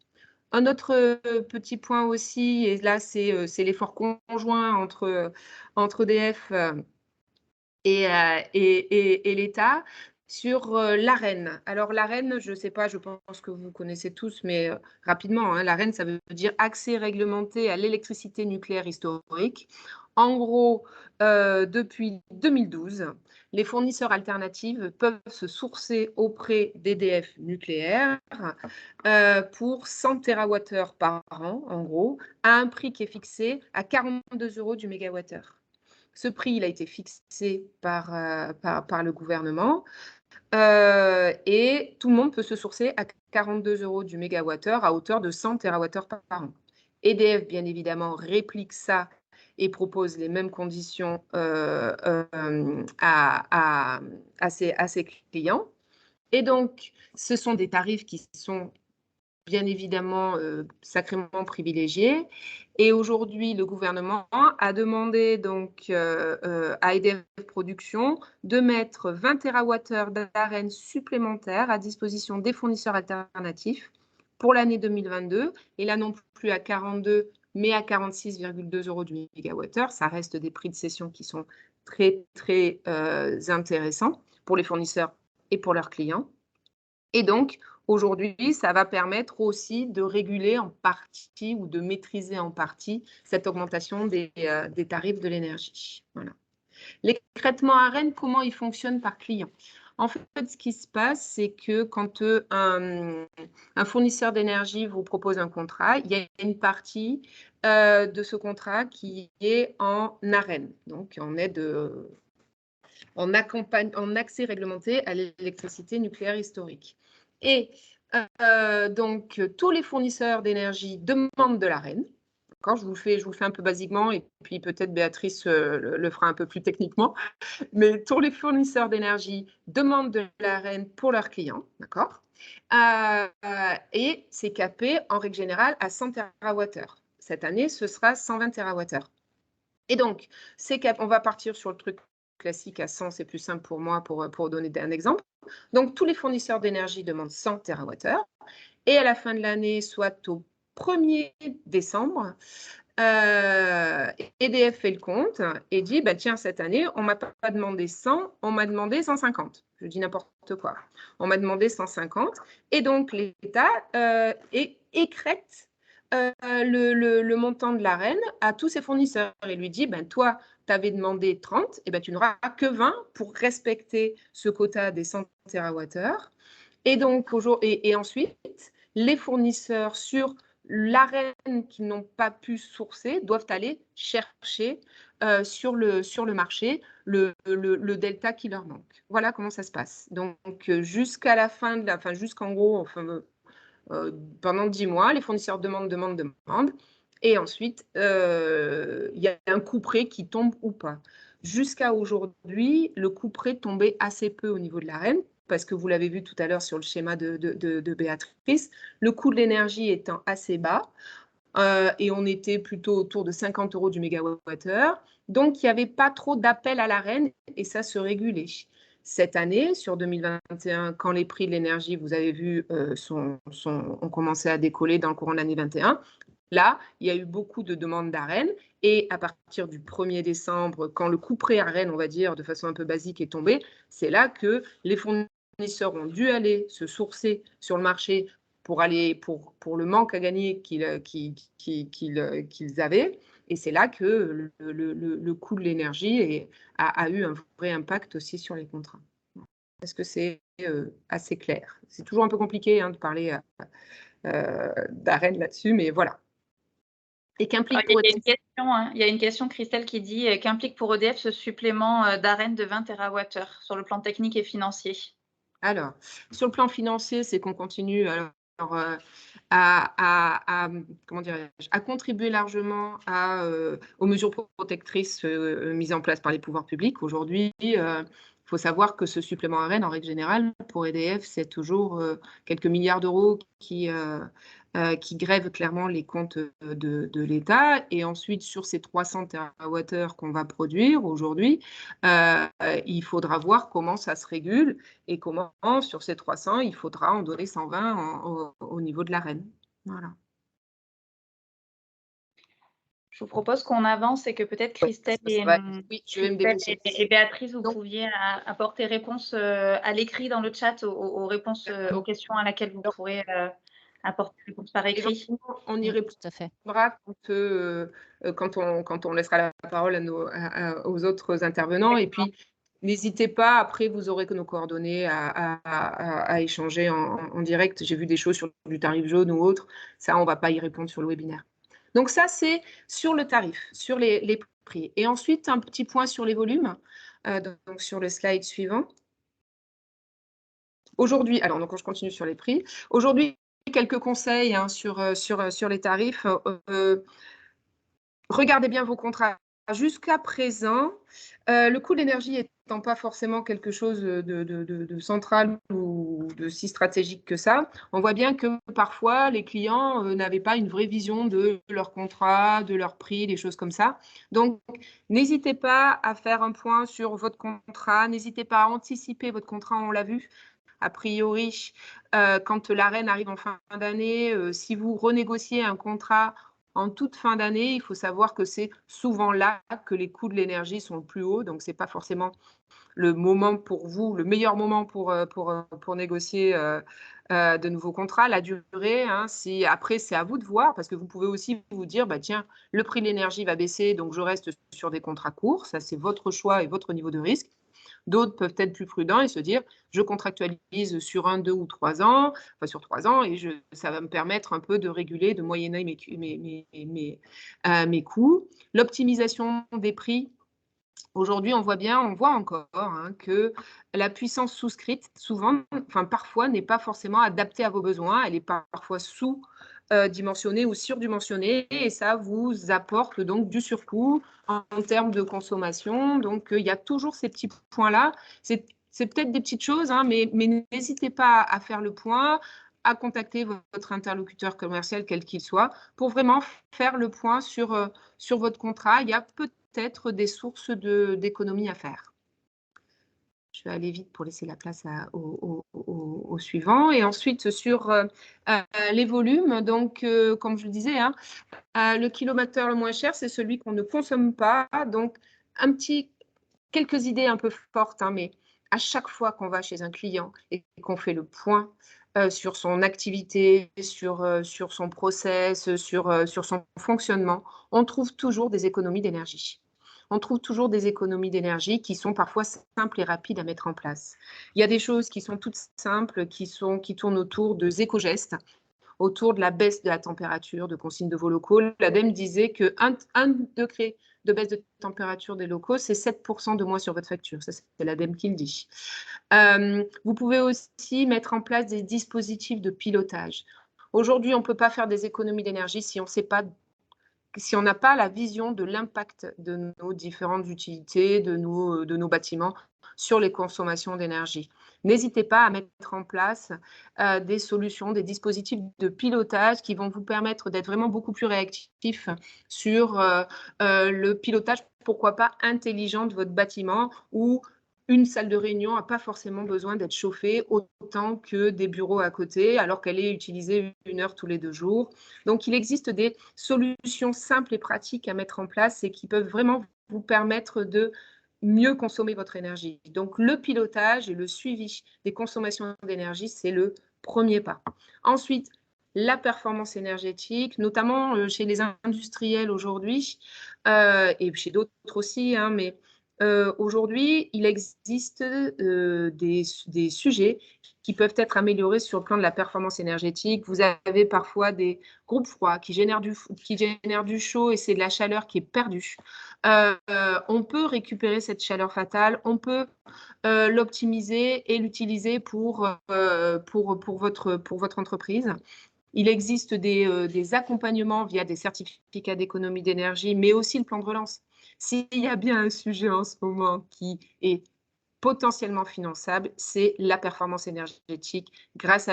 Un autre petit point aussi, et là, c'est l'effort conjoint entre EDF et l'État, sur l'AREN. Alors, l'AREN, je ne sais pas, je pense que vous connaissez tous, mais rapidement, hein, l'AREN, ça veut dire accès réglementé à l'électricité nucléaire historique. En gros, depuis 2012, les fournisseurs alternatifs peuvent se sourcer auprès d'EDF nucléaire pour 100 TWh par an, en gros, à un prix qui est fixé à 42 € du mégawattheure. Ce prix, il a été fixé par le gouvernement et tout le monde peut se sourcer à 42 € du mégawattheure à hauteur de 100 TWh par an. EDF, bien évidemment, réplique ça et propose les mêmes conditions à ses clients. Et donc, ce sont des tarifs qui sont bien évidemment sacrément privilégiés. Et aujourd'hui, le gouvernement a demandé donc à EDF Production de mettre 20 TWh d'AREN supplémentaires à disposition des fournisseurs alternatifs pour l'année 2022. Et là non plus à 42, mais à 46,2 € du mégawattheure. Ça reste des prix de cession qui sont très, très intéressants pour les fournisseurs et pour leurs clients. Et donc, aujourd'hui, ça va permettre aussi de réguler en partie ou de maîtriser en partie cette augmentation des tarifs de l'énergie. Voilà. L'écrêtement AREN, comment il fonctionne par client? En fait, ce qui se passe, c'est que quand un fournisseur d'énergie vous propose un contrat, il y a une partie de ce contrat qui est en AREN, donc en aide en accès réglementé à l'électricité nucléaire historique. Et donc, tous les fournisseurs d'énergie demandent de l'AREN. Je vous fais un peu basiquement, et puis peut-être Béatrice le fera un peu plus techniquement. Mais tous les fournisseurs d'énergie demandent de l'AREN pour leurs clients, d'accord, et c'est capé en règle générale à 100 TWh. Cette année, ce sera 120 TWh. Et donc, on va partir sur le truc classique à 100, c'est plus simple pour moi pour donner un exemple. Donc, tous les fournisseurs d'énergie demandent 100 TWh. Et à la fin de l'année, soit au 1er décembre, EDF fait le compte et dit, bah, tiens, cette année, on ne m'a pas demandé 100, on m'a demandé 150. Je dis n'importe quoi. On m'a demandé 150. Et donc, l'État écrète le montant de l'AREN à tous ses fournisseurs et lui dit, ben, toi, tu avais demandé 30, et ben, tu n'auras que 20 pour respecter ce quota des 100 TWh. Et donc, et ensuite, les fournisseurs sur l'AREN qui n'ont pas pu sourcer doivent aller chercher sur le marché le delta qui leur manque. Voilà comment ça se passe. Donc, jusqu'à la fin jusqu'en gros, pendant 10 mois, les fournisseurs demandent. Et ensuite, il y a un couperet qui tombe ou pas. Jusqu'à aujourd'hui, le couperet tombait assez peu au niveau de l'Arenh, parce que vous l'avez vu tout à l'heure sur le schéma de Béatrice, le coût de l'énergie étant assez bas, et on était plutôt autour de 50 € du mégawattheure. Donc, il n'y avait pas trop d'appel à l'Arenh et ça se régulait. Cette année, sur 2021, quand les prix de l'énergie, vous avez vu, ont commencé à décoller dans le courant de l'année 2021, là, il y a eu beaucoup de demandes d'Arenh et à partir du 1er décembre, quand le couperet Arenh, on va dire, de façon un peu basique, est tombé, c'est là que les fournisseurs ont dû aller se sourcer sur le marché pour le manque à gagner qu'ils avaient. Et c'est là que le coût de l'énergie a eu un vrai impact aussi sur les contrats. Est-ce que c'est assez clair? C'est toujours un peu compliqué de parler d'Arenh là-dessus, mais voilà. Et qu'implique pour il y a une question, Christelle, qui dit qu'implique pour EDF ce supplément d'Arenh de 20 TWh sur le plan technique et financier? Alors, sur le plan financier, c'est qu'on continue à contribuer largement aux mesures protectrices mises en place par les pouvoirs publics. Aujourd'hui, il faut savoir que ce supplément Arenh, en règle générale, pour EDF, c'est toujours quelques milliards d'euros qui grèvent clairement les comptes de l'État. Et ensuite, sur ces 300 TWh qu'on va produire aujourd'hui, il faudra voir comment ça se régule et comment, sur ces 300, il faudra en donner 120 au niveau de l'Arenh. Voilà. Je vous propose qu'on avance et que peut-être Christelle et Béatrice, vous pouviez apporter réponse à l'écrit dans le chat aux réponses aux questions à laquelle vous pourrez apporter réponse par écrit. On y répondra quand on laissera la parole aux autres intervenants. Et puis, n'hésitez pas, après, vous aurez que nos coordonnées à échanger en direct. J'ai vu des choses sur du tarif jaune ou autre. Ça, on ne va pas y répondre sur le webinaire. Donc ça, c'est sur le tarif, sur les prix. Et ensuite, un petit point sur les volumes, donc sur le slide suivant. Aujourd'hui, alors donc je continue sur les prix. Aujourd'hui, quelques conseils sur les tarifs. Regardez bien vos contrats. Jusqu'à présent, le coût de l'énergie n'étant pas forcément quelque chose de central ou de si stratégique que ça, on voit bien que parfois les clients n'avaient pas une vraie vision de leur contrat, de leur prix, des choses comme ça. Donc, n'hésitez pas à faire un point sur votre contrat, n'hésitez pas à anticiper votre contrat, on l'a vu. A priori, quand l'Arenh arrive en fin d'année, si vous renégociez un contrat en toute fin d'année, il faut savoir que c'est souvent là que les coûts de l'énergie sont le plus hauts. Donc, ce n'est pas forcément le moment pour vous, le meilleur moment pour négocier de nouveaux contrats. La durée, après, c'est à vous de voir parce que vous pouvez aussi vous dire, tiens, le prix de l'énergie va baisser, donc je reste sur des contrats courts. Ça, c'est votre choix et votre niveau de risque. D'autres peuvent être plus prudents et se dire, je contractualise sur 1, 2 ou 3 ans, enfin sur 3 ans, et ça va me permettre un peu de réguler, de moyenner mes coûts. L'optimisation des prix. Aujourd'hui, on voit encore que la puissance souscrite, parfois, n'est pas forcément adaptée à vos besoins. Elle est parfois sous-dimensionnée ou surdimensionnée et ça vous apporte donc du surcoût en termes de consommation. Donc, il y a toujours ces petits points-là. C'est peut-être des petites choses, mais n'hésitez pas à faire le point, à contacter votre interlocuteur commercial, quel qu'il soit, pour vraiment faire le point sur votre contrat. Il y a peut-être des sources d'économie à faire. Je vais aller vite pour laisser la place au suivant. Et ensuite, sur les volumes, donc, comme je le disais, le kilowattheure le moins cher, c'est celui qu'on ne consomme pas. Donc, quelques idées un peu fortes, mais à chaque fois qu'on va chez un client et qu'on fait le point sur son activité, sur son process, sur son fonctionnement, on trouve toujours des économies d'énergie. On trouve toujours des économies d'énergie qui sont parfois simples et rapides à mettre en place. Il y a des choses qui sont toutes simples, qui tournent autour de éco-gestes, autour de la baisse de la température, de consignes de vos locaux. L'ADEME disait que 1 degré de baisse de température des locaux, c'est 7% de moins sur votre facture. Ça, c'est l'ADEME qui le dit. Vous pouvez aussi mettre en place des dispositifs de pilotage. Aujourd'hui, on ne peut pas faire des économies d'énergie si on sait pas, si on n'a pas la vision de l'impact de nos différentes utilités, de nos bâtiments sur les consommations d'énergie. N'hésitez pas à mettre en place des solutions, des dispositifs de pilotage qui vont vous permettre d'être vraiment beaucoup plus réactifs sur le pilotage, pourquoi pas intelligent de votre bâtiment, où une salle de réunion n'a pas forcément besoin d'être chauffée autant que des bureaux à côté, alors qu'elle est utilisée 1 heure tous les 2 jours. Donc, il existe des solutions simples et pratiques à mettre en place et qui peuvent vraiment vous permettre de mieux consommer votre énergie. Donc, le pilotage et le suivi des consommations d'énergie, c'est le premier pas. Ensuite, la performance énergétique, notamment chez les industriels aujourd'hui, et chez d'autres aussi, hein, mais aujourd'hui, il existe des sujets qui peuvent être améliorés sur le plan de la performance énergétique. Vous avez parfois des groupes froids qui génèrent du chaud et c'est de la chaleur qui est perdue. On peut récupérer cette chaleur fatale, on peut l'optimiser et l'utiliser pour votre entreprise. Il existe des accompagnements via des certificats d'économie d'énergie, mais aussi le plan de relance. S'il y a bien un sujet en ce moment qui est potentiellement finançable, c'est la performance énergétique grâce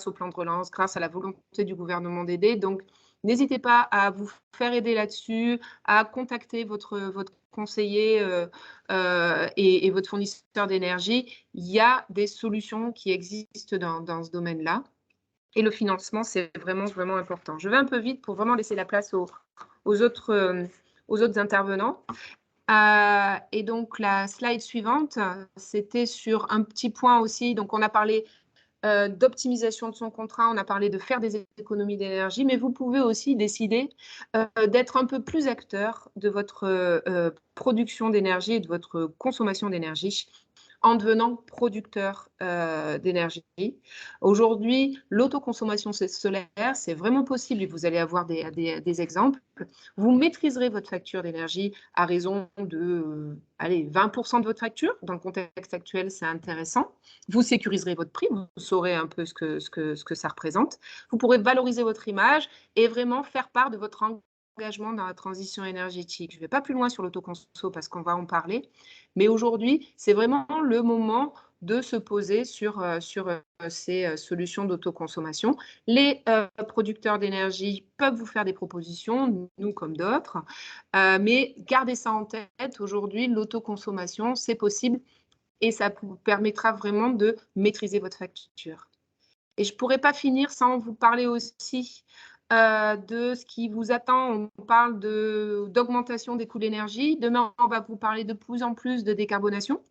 au plan de relance, grâce à la volonté du gouvernement d'aider. Donc, n'hésitez pas à vous faire aider là-dessus, à contacter votre conseiller et votre fournisseur d'énergie. Il y a des solutions qui existent dans ce domaine-là. Et le financement, c'est vraiment, vraiment important. Je vais un peu vite pour vraiment laisser la place aux autres intervenants. Et donc, la slide suivante, c'était sur un petit point aussi. Donc, on a parlé d'optimisation de son contrat, on a parlé de faire des économies d'énergie, mais vous pouvez aussi décider d'être un peu plus acteur de votre production d'énergie et de votre consommation d'énergie en devenant producteur d'énergie. Aujourd'hui, l'autoconsommation solaire, c'est vraiment possible et vous allez avoir des exemples. Vous maîtriserez votre facture d'énergie à raison de 20% de votre facture. Dans le contexte actuel, c'est intéressant. Vous sécuriserez votre prix, vous saurez un peu ce que ça représente. Vous pourrez valoriser votre image et vraiment faire part de votre engagement dans la transition énergétique. Je ne vais pas plus loin sur l'autoconso parce qu'on va en parler. Mais aujourd'hui, c'est vraiment le moment de se poser sur ces solutions d'autoconsommation. Les producteurs d'énergie peuvent vous faire des propositions, nous comme d'autres, mais gardez ça en tête. Aujourd'hui, l'autoconsommation, c'est possible et ça vous permettra vraiment de maîtriser votre facture. Et je ne pourrais pas finir sans vous parler aussi de ce qui vous attend. On parle d'augmentation des coûts d'énergie. Demain, on va vous parler de plus en plus de décarbonation.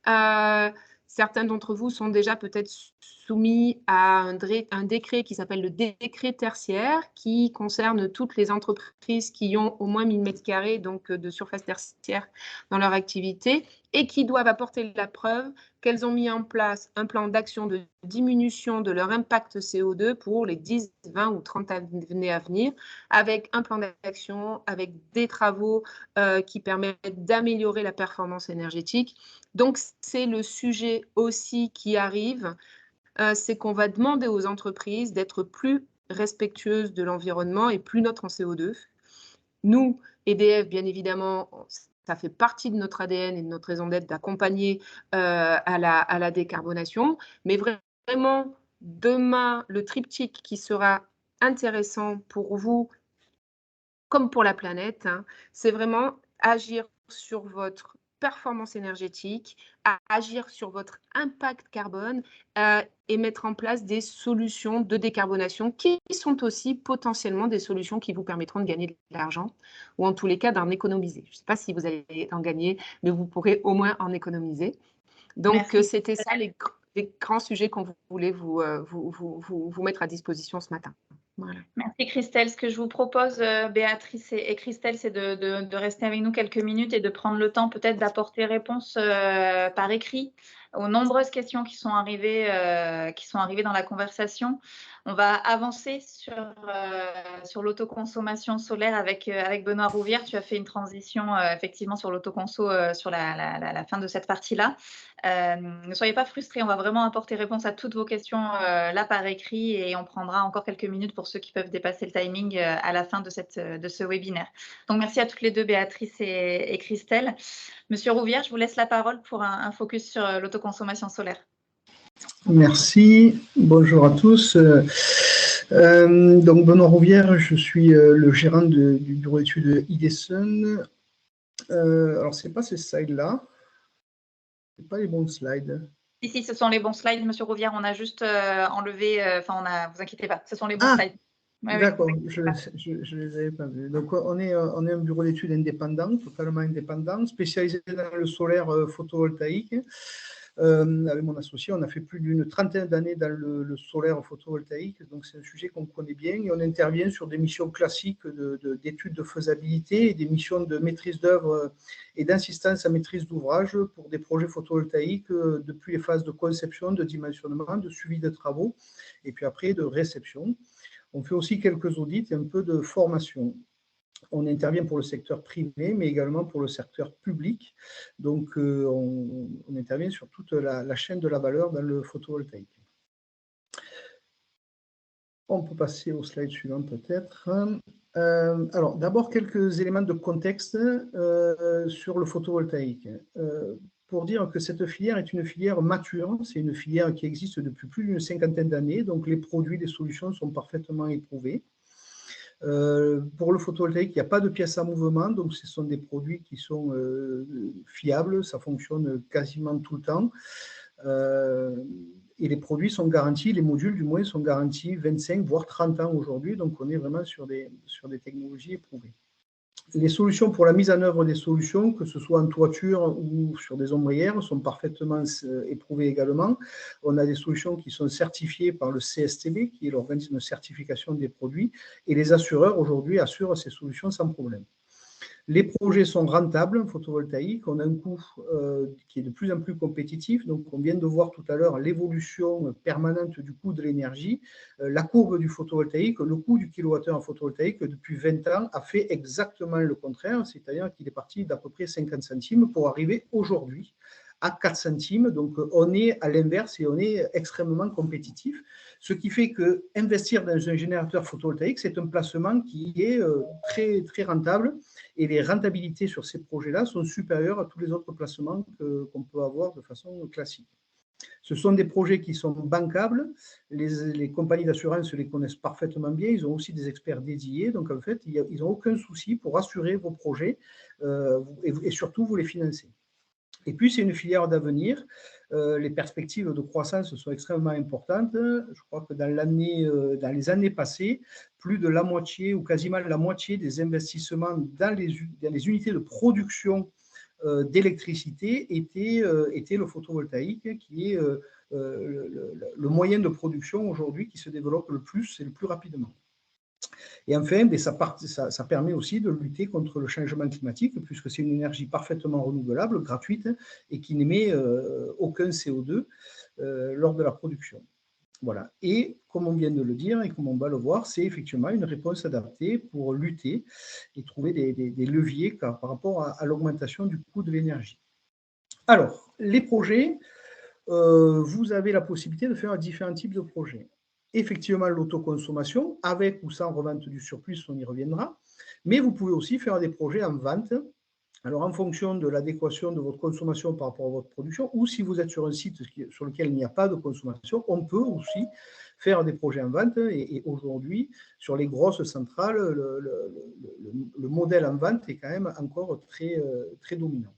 Certains d'entre vous sont déjà peut-être soumis à un décret qui s'appelle le décret tertiaire, qui concerne toutes les entreprises qui ont au moins 1000 m², donc de surface tertiaire dans leur activité, et qui doivent apporter la preuve qu'elles ont mis en place un plan d'action de diminution de leur impact CO2 pour les 10, 20 ou 30 années à venir, avec un plan d'action, avec des travaux qui permettent d'améliorer la performance énergétique. Donc, c'est le sujet aussi qui arrive, c'est qu'on va demander aux entreprises d'être plus respectueuses de l'environnement et plus neutres en CO2. Nous, EDF, bien évidemment, ça fait partie de notre ADN et de notre raison d'être d'accompagner à la décarbonation. Mais vraiment, demain, le triptyque qui sera intéressant pour vous, comme pour la planète, hein, c'est vraiment agir sur votre performance énergétique, à agir sur votre impact carbone et mettre en place des solutions de décarbonation qui sont aussi potentiellement des solutions qui vous permettront de gagner de l'argent ou en tous les cas d'en économiser. Je ne sais pas si vous allez en gagner, mais vous pourrez au moins en économiser. Donc, c'était ça les grands sujets qu'on voulait vous mettre à disposition ce matin. Voilà. Merci Christelle. Ce que je vous propose, Béatrice et Christelle, c'est de rester avec nous quelques minutes et de prendre le temps peut-être d'apporter réponse par écrit aux nombreuses questions qui sont arrivées dans la conversation. On va avancer sur l'autoconsommation solaire avec Benoît Rouvière. Tu as fait une transition effectivement sur l'autoconso sur la fin de cette partie-là. Ne soyez pas frustrés, on va vraiment apporter réponse à toutes vos questions là par écrit et on prendra encore quelques minutes pour ceux qui peuvent dépasser le timing à la fin de ce webinaire. Donc merci à toutes les deux, Béatrice et Christelle. Monsieur Rouvière, je vous laisse la parole pour un focus sur l'autoconsommation solaire. Merci, bonjour à tous. Donc Benoît Rouvière, je suis le gérant du bureau d'études IDESUN. Alors, ce n'est pas ces slides-là, ce n'est pas les bons slides. Si, ce sont les bons slides, Monsieur Rouvière, on a juste enlevé, vous inquiétez pas, ce sont les bons slides. Ouais, d'accord, oui, je ne les avais pas vus. Donc, on est un bureau d'études indépendant, totalement indépendant, spécialisé dans le solaire photovoltaïque. Avec mon associé, on a fait plus d'une trentaine d'années dans le solaire photovoltaïque, donc c'est un sujet qu'on connaît bien et on intervient sur des missions classiques d'études de faisabilité et des missions de maîtrise d'œuvre et d'assistance à maîtrise d'ouvrage pour des projets photovoltaïques depuis les phases de conception, de dimensionnement, de suivi de travaux et puis après de réception. On fait aussi quelques audits et un peu de formation. On intervient pour le secteur privé, mais également pour le secteur public. Donc, on intervient sur toute la chaîne de la valeur dans le photovoltaïque. On peut passer au slide suivant peut-être. Alors, d'abord, quelques éléments de contexte sur le photovoltaïque. Pour dire que cette filière est une filière mature, c'est une filière qui existe depuis plus d'une cinquantaine d'années, donc les produits, les solutions sont parfaitement éprouvés. Pour le photovoltaïque, il n'y a pas de pièces à mouvement, donc ce sont des produits qui sont fiables, ça fonctionne quasiment tout le temps. Et les produits sont garantis, les modules du moins sont garantis 25 voire 30 ans aujourd'hui, donc on est vraiment sur des technologies éprouvées. Les solutions pour la mise en œuvre des solutions, que ce soit en toiture ou sur des ombrières, sont parfaitement éprouvées également. On a des solutions qui sont certifiées par le CSTB, qui est l'organisme de certification des produits, et les assureurs aujourd'hui assurent ces solutions sans problème. Les projets sont rentables, photovoltaïques, on a un coût qui est de plus en plus compétitif, donc on vient de voir tout à l'heure l'évolution permanente du coût de l'énergie. La courbe du photovoltaïque, le coût du kilowattheure en photovoltaïque depuis 20 ans a fait exactement le contraire, c'est-à-dire qu'il est parti d'à peu près 50 centimes pour arriver aujourd'hui à 4 centimes, donc on est à l'inverse et on est extrêmement compétitif, ce qui fait que investir dans un générateur photovoltaïque, c'est un placement qui est très, très rentable et les rentabilités sur ces projets-là sont supérieures à tous les autres placements qu'on peut avoir de façon classique. Ce sont des projets qui sont bancables, les compagnies d'assurance les connaissent parfaitement bien, ils ont aussi des experts dédiés, donc en fait, ils n'ont aucun souci pour assurer vos projets et surtout vous les financer. Et puis, c'est une filière d'avenir. Les perspectives de croissance sont extrêmement importantes. Je crois que dans les années passées, plus de la moitié ou quasiment la moitié des investissements dans les unités de production d'électricité était le photovoltaïque, qui est le moyen de production aujourd'hui qui se développe le plus et le plus rapidement. Et enfin, ça permet aussi de lutter contre le changement climatique, puisque c'est une énergie parfaitement renouvelable, gratuite, et qui n'émet aucun CO2 lors de la production. Voilà. Et comme on vient de le dire et comme on va le voir, c'est effectivement une réponse adaptée pour lutter et trouver des leviers par rapport à l'augmentation du coût de l'énergie. Alors, les projets, vous avez la possibilité de faire différents types de projets. Effectivement, l'autoconsommation, avec ou sans revente du surplus, on y reviendra, mais vous pouvez aussi faire des projets en vente, alors en fonction de l'adéquation de votre consommation par rapport à votre production, ou si vous êtes sur un site sur lequel il n'y a pas de consommation, on peut aussi faire des projets en vente, et aujourd'hui, sur les grosses centrales, le modèle en vente est quand même encore très, très dominant.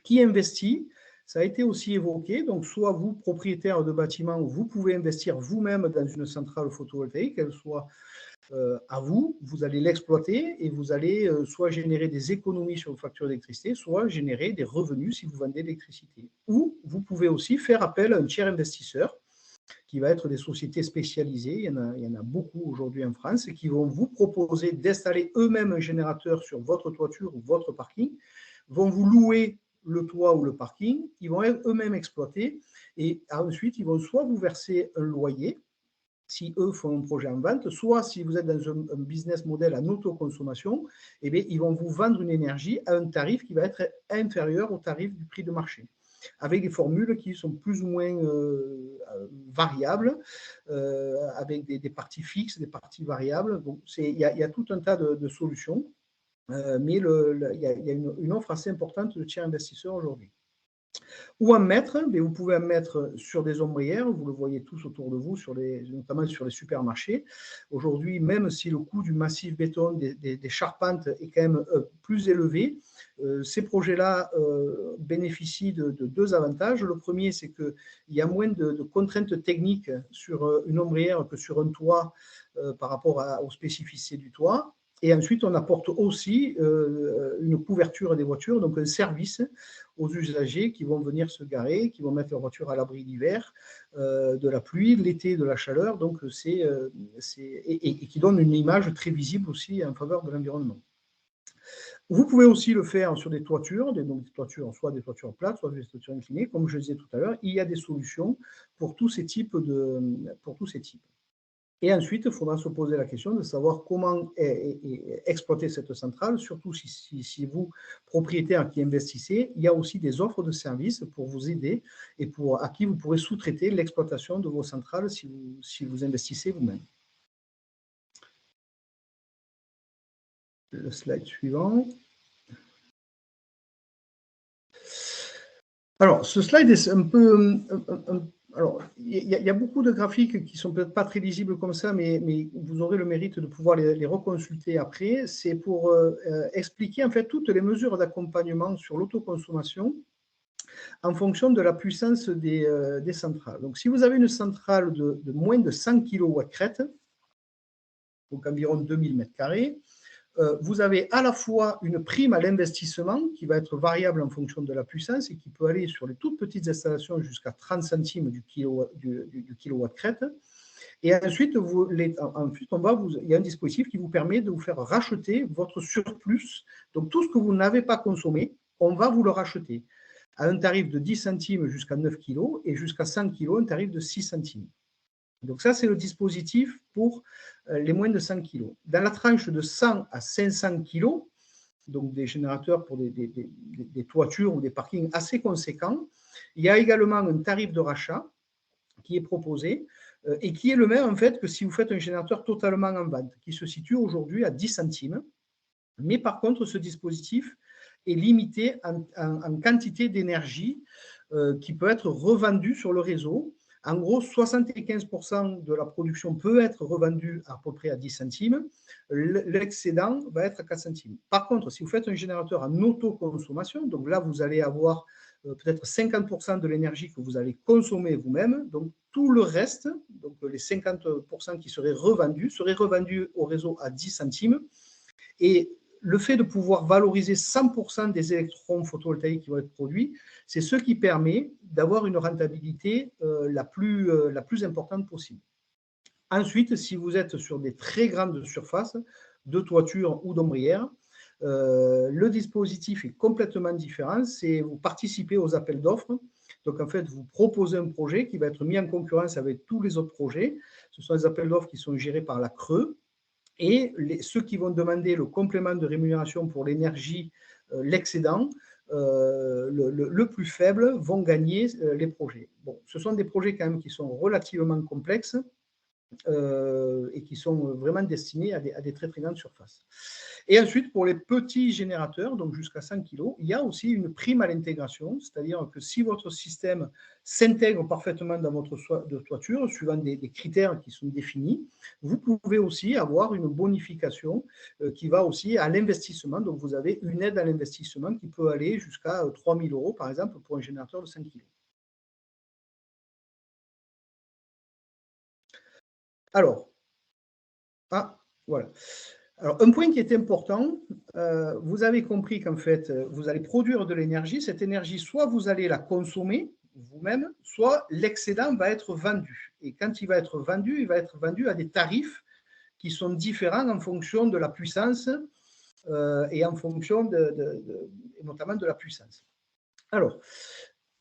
Qui investit ? Ça a été aussi évoqué, donc soit vous, propriétaire de bâtiment, vous pouvez investir vous-même dans une centrale photovoltaïque, qu'elle soit à vous, vous allez l'exploiter et vous allez soit générer des économies sur vos factures d'électricité, soit générer des revenus si vous vendez l'électricité. Ou vous pouvez aussi faire appel à un tiers investisseur, qui va être des sociétés spécialisées, il y en a beaucoup aujourd'hui en France, qui vont vous proposer d'installer eux-mêmes un générateur sur votre toiture ou votre parking, vont vous louer le toit ou le parking, ils vont eux-mêmes exploiter et ensuite, ils vont soit vous verser un loyer, si eux font un projet en vente, soit si vous êtes dans un business model en autoconsommation, eh bien, ils vont vous vendre une énergie à un tarif qui va être inférieur au tarif du prix de marché, avec des formules qui sont plus ou moins variables, avec des parties fixes, des parties variables. Donc, il y a tout un tas de solutions, mais il y a une offre assez importante de tiers investisseurs aujourd'hui. Où en mettre? Vous pouvez en mettre sur des ombrières, vous le voyez tous autour de vous, notamment sur les supermarchés. Aujourd'hui, même si le coût du massif béton, des charpentes est quand même plus élevé, ces projets-là bénéficient de deux avantages. Le premier, c'est qu'il y a moins de contraintes techniques sur une ombrière que sur un toit par rapport aux spécificités du toit. Et ensuite, on apporte aussi une couverture des voitures, donc un service aux usagers qui vont venir se garer, qui vont mettre leur voiture à l'abri d'hiver, de la pluie, l'été, de la chaleur, donc et qui donne une image très visible aussi en faveur de l'environnement. Vous pouvez aussi le faire sur des toitures, donc des toitures, soit des toitures plates, soit des toitures inclinées, comme je le disais tout à l'heure. Il y a des solutions pour tous ces types. Et ensuite, il faudra se poser la question de savoir comment exploiter cette centrale, surtout si vous, propriétaire qui investissez, il y a aussi des offres de services pour vous aider et à qui vous pourrez sous-traiter l'exploitation de vos centrales si vous investissez vous-même. Le slide suivant. Alors, ce slide est un peu... Alors, il y a beaucoup de graphiques qui ne sont peut-être pas très lisibles comme ça, mais vous aurez le mérite de pouvoir les reconsulter après. C'est pour expliquer en fait toutes les mesures d'accompagnement sur l'autoconsommation en fonction de la puissance des centrales. Donc, si vous avez une centrale de moins de 100 kW crête, donc environ 2000 m², vous avez à la fois une prime à l'investissement qui va être variable en fonction de la puissance et qui peut aller sur les toutes petites installations jusqu'à 30 centimes du kilowatt crête. Et ensuite, il y a un dispositif qui vous permet de vous faire racheter votre surplus. Donc, tout ce que vous n'avez pas consommé, on va vous le racheter à un tarif de 10 centimes jusqu'à 9 kg et jusqu'à 100 kg, un tarif de 6 centimes. Donc ça, c'est le dispositif pour les moins de 100 kg. Dans la tranche de 100 à 500 kg, donc des générateurs pour des toitures ou des parkings assez conséquents, il y a également un tarif de rachat qui est proposé et qui est le même en fait que si vous faites un générateur totalement en vente, qui se situe aujourd'hui à 10 centimes. Mais par contre, ce dispositif est limité en quantité d'énergie qui peut être revendue sur le réseau. En gros, 75% de la production peut être revendue à peu près à 10 centimes. L'excédent va être à 4 centimes. Par contre, si vous faites un générateur en autoconsommation, donc là, vous allez avoir peut-être 50% de l'énergie que vous allez consommer vous-même. Donc, tout le reste, donc les 50% qui seraient revendus au réseau à 10 centimes. Et le fait de pouvoir valoriser 100% des électrons photovoltaïques qui vont être produits, c'est ce qui permet d'avoir une rentabilité la plus importante possible. Ensuite, si vous êtes sur des très grandes surfaces de toiture ou d'ombrière, le dispositif est complètement différent. C'est vous participez aux appels d'offres. Donc, en fait, vous proposez un projet qui va être mis en concurrence avec tous les autres projets. Ce sont des appels d'offres qui sont gérés par la CRE. Et ceux qui vont demander le complément de rémunération pour l'énergie, l'excédent, le plus faible, vont gagner les projets. Bon, ce sont des projets quand même qui sont relativement complexes et qui sont vraiment destinés à des très très grandes surfaces. Et ensuite, pour les petits générateurs, donc jusqu'à 100 kg, il y a aussi une prime à l'intégration, c'est-à-dire que si votre système s'intègre parfaitement dans votre toiture, suivant des critères qui sont définis, vous pouvez aussi avoir une bonification qui va aussi à l'investissement. Donc, vous avez une aide à l'investissement qui peut aller jusqu'à 3 000 €, par exemple, pour un générateur de 5 kg. Alors, voilà. Alors, un point qui est important, vous avez compris qu'en fait, vous allez produire de l'énergie. Cette énergie, soit vous allez la consommer vous-même, soit l'excédent va être vendu. Et quand il va être vendu à des tarifs qui sont différents en fonction de la puissance et en fonction notamment de la puissance. Alors,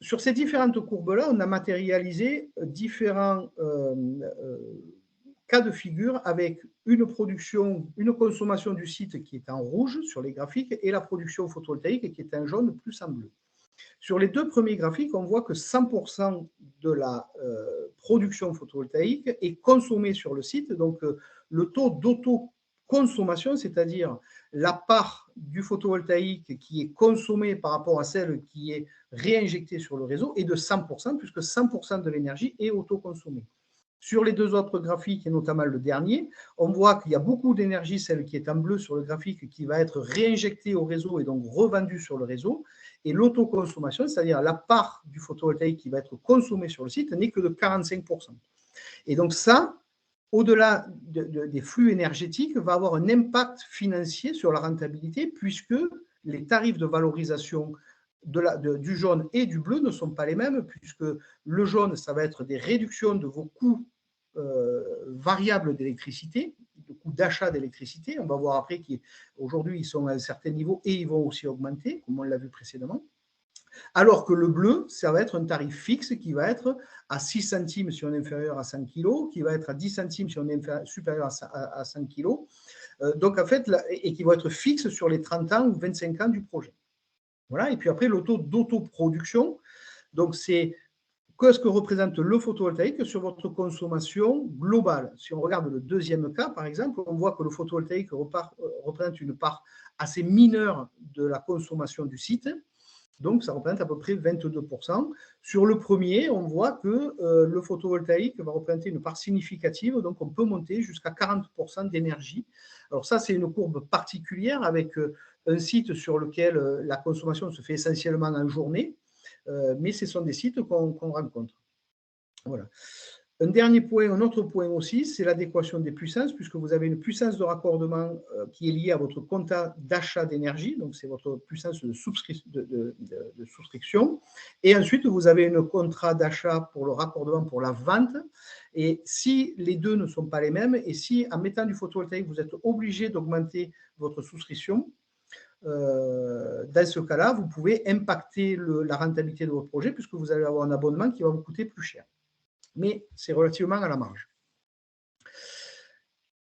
sur ces différentes courbes-là, on a matérialisé différents cas de figure avec une consommation du site qui est en rouge sur les graphiques et la production photovoltaïque qui est en jaune plus en bleu. Sur les deux premiers graphiques, on voit que 100% de la production photovoltaïque est consommée sur le site. Donc, le taux d'autoconsommation, c'est-à-dire la part du photovoltaïque qui est consommée par rapport à celle qui est réinjectée sur le réseau, est de 100%, puisque 100% de l'énergie est autoconsommée. Sur les deux autres graphiques, et notamment le dernier, on voit qu'il y a beaucoup d'énergie, celle qui est en bleu sur le graphique, qui va être réinjectée au réseau et donc revendue sur le réseau. Et l'autoconsommation, c'est-à-dire la part du photovoltaïque qui va être consommée sur le site, n'est que de 45%. Et donc ça, au-delà des flux énergétiques, va avoir un impact financier sur la rentabilité, puisque les tarifs de valorisation du jaune et du bleu ne sont pas les mêmes, puisque le jaune, ça va être des réductions de vos coûts variables d'électricité, de coûts d'achat d'électricité. On va voir après qu'aujourd'hui, ils sont à un certain niveau et ils vont aussi augmenter, comme on l'a vu précédemment. Alors que le bleu, ça va être un tarif fixe qui va être à 6 centimes si on est inférieur à 100 kg, qui va être à 10 centimes si on est supérieur à 100 kg, donc en fait, et qui va être fixe sur les 30 ans ou 25 ans du projet. Voilà, et puis après, le taux d'autoproduction, donc c'est ce que représente le photovoltaïque sur votre consommation globale. Si on regarde le deuxième cas, par exemple, on voit que le photovoltaïque représente une part assez mineure de la consommation du site. Donc, ça représente à peu près 22%. Sur le premier, on voit que le photovoltaïque va représenter une part significative, donc on peut monter jusqu'à 40% d'énergie. Alors ça, c'est une courbe particulière avec un site sur lequel la consommation se fait essentiellement en journée, mais ce sont des sites qu'on rencontre. Voilà. Un dernier point, un autre point aussi, c'est l'adéquation des puissances, puisque vous avez une puissance de raccordement qui est liée à votre quota d'achat d'énergie, donc c'est votre puissance de souscription. Et ensuite, vous avez un contrat d'achat pour le raccordement, pour la vente. Et si les deux ne sont pas les mêmes, et si en mettant du photovoltaïque, vous êtes obligé d'augmenter votre souscription, dans ce cas-là, vous pouvez impacter la rentabilité de votre projet, puisque vous allez avoir un abonnement qui va vous coûter plus cher. Mais c'est relativement à la marge.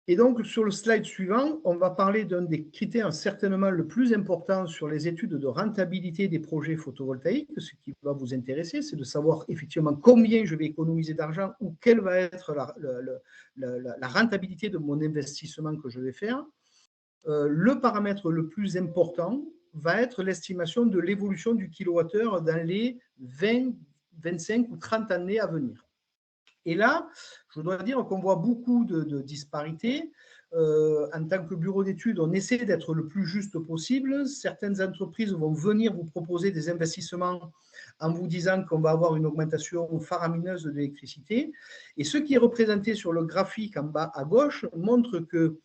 Et donc, sur le slide suivant, on va parler d'un des critères certainement le plus important sur les études de rentabilité des projets photovoltaïques. Ce qui va vous intéresser, c'est de savoir effectivement combien je vais économiser d'argent ou quelle va être la rentabilité de mon investissement que je vais faire. Le paramètre le plus important va être l'estimation de l'évolution du kilowattheure dans les 20, 25 ou 30 années à venir. Et là, je dois dire qu'on voit beaucoup de disparités. En tant que bureau d'études, on essaie d'être le plus juste possible. Certaines entreprises vont venir vous proposer des investissements en vous disant qu'on va avoir une augmentation faramineuse de l'électricité. Et ce qui est représenté sur le graphique en bas à gauche montre que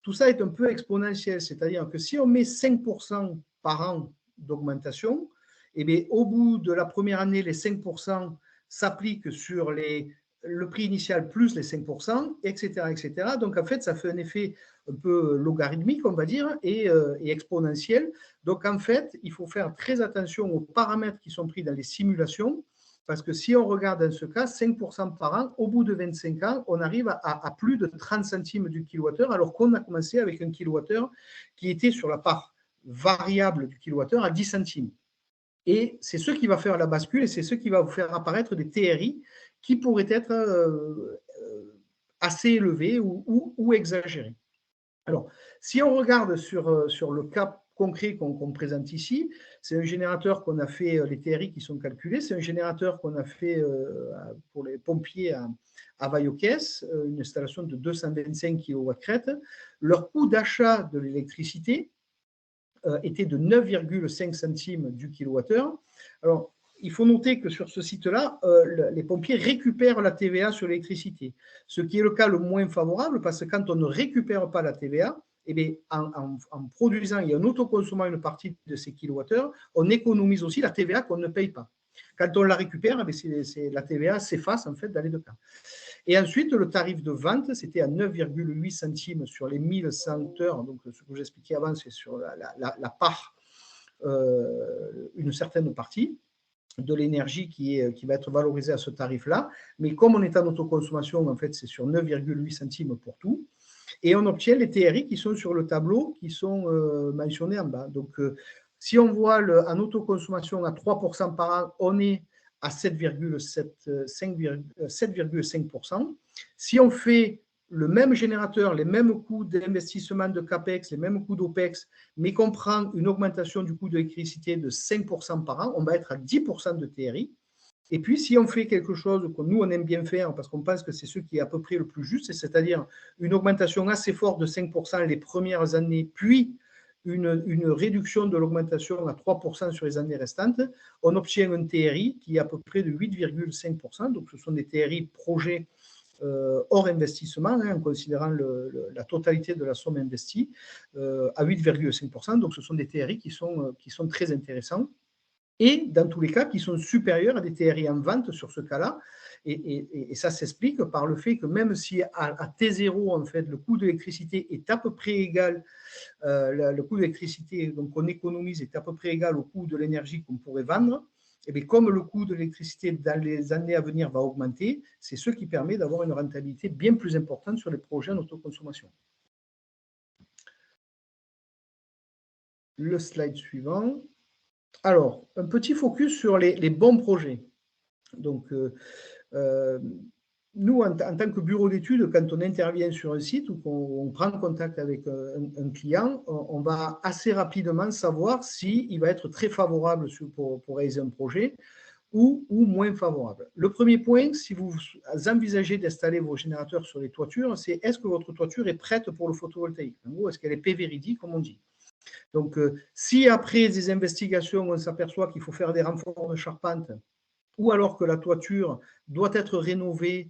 tout ça est un peu exponentiel. C'est-à-dire que si on met 5% par an d'augmentation, eh bien, au bout de la première année, les 5% s'appliquent sur le prix initial plus les 5%, etc., etc. Donc, en fait, ça fait un effet un peu logarithmique, on va dire, et exponentiel. Donc, en fait, il faut faire très attention aux paramètres qui sont pris dans les simulations, parce que si on regarde dans ce cas, 5% par an, au bout de 25 ans, on arrive à plus de 30 centimes du kilowattheure, alors qu'on a commencé avec un kilowattheure qui était sur la part variable du kilowattheure à 10 centimes. Et c'est ce qui va faire la bascule et c'est ce qui va vous faire apparaître des TRI qui pourraient être assez élevés ou exagérés. Alors, si on regarde sur le cas concret qu'on présente ici, c'est un générateur qu'on a fait, les TRI qui sont calculés, c'est un générateur qu'on a fait pour les pompiers à Vaillocès, une installation de 225 kW-crête. Leur coût d'achat de l'électricité était de 9,5 centimes du kilowattheure. Alors, il faut noter que sur ce site-là, les pompiers récupèrent la TVA sur l'électricité, ce qui est le cas le moins favorable, parce que quand on ne récupère pas la TVA, eh bien, en produisant et en autoconsommant une partie de ces kilowattheures, on économise aussi la TVA qu'on ne paye pas. Quand on la récupère, eh bien, la TVA s'efface en fait dans les deux cas. Et ensuite, le tarif de vente, c'était à 9,8 centimes sur les 1100 heures. Donc, ce que j'expliquais avant, c'est sur la part, une certaine partie. de l'énergie qui va être valorisée à ce tarif-là. Mais comme on est en autoconsommation, en fait, c'est sur 9,8 centimes pour tout. Et on obtient les TRI qui sont sur le tableau, qui sont mentionnés en bas. Donc, si on voit en autoconsommation à 3% par an, on est à 7,5%. Si on fait le même générateur, les mêmes coûts d'investissement de CAPEX, les mêmes coûts d'OPEX, mais qu'on prend une augmentation du coût de l'électricité de 5% par an, on va être à 10% de TRI. Et puis, si on fait quelque chose que nous, on aime bien faire, parce qu'on pense que c'est ce qui est à peu près le plus juste, c'est-à-dire une augmentation assez forte de 5% les premières années, puis une réduction de l'augmentation à 3% sur les années restantes, on obtient un TRI qui est à peu près de 8,5%. Donc, ce sont des TRI projets hors investissement, en considérant la totalité de la somme investie, à 8,5%. Donc, ce sont des TRI qui sont très intéressants. Et dans tous les cas, qui sont supérieurs à des TRI en vente sur ce cas-là. Et ça s'explique par le fait que même si à T0, en fait, le coût de l'électricité est à peu près égal, le coût de l'électricité qu'on économise est à peu près égal au coût de l'énergie qu'on pourrait vendre, et bien comme le coût de l'électricité dans les années à venir va augmenter, c'est ce qui permet d'avoir une rentabilité bien plus importante sur les projets en autoconsommation. Le slide suivant. Alors, un petit focus sur les bons projets. Donc, nous, en tant que bureau d'études, quand on intervient sur un site ou qu'on prend contact avec un client, on va assez rapidement savoir s'il va être très favorable pour réaliser un projet ou moins favorable. Le premier point, si vous envisagez d'installer vos générateurs sur les toitures, c'est est-ce que votre toiture est prête pour le photovoltaïque? En gros, est-ce qu'elle est PV-ready, comme on dit? Donc, si après des investigations, on s'aperçoit qu'il faut faire des renforts de charpente, ou alors que la toiture doit être rénovée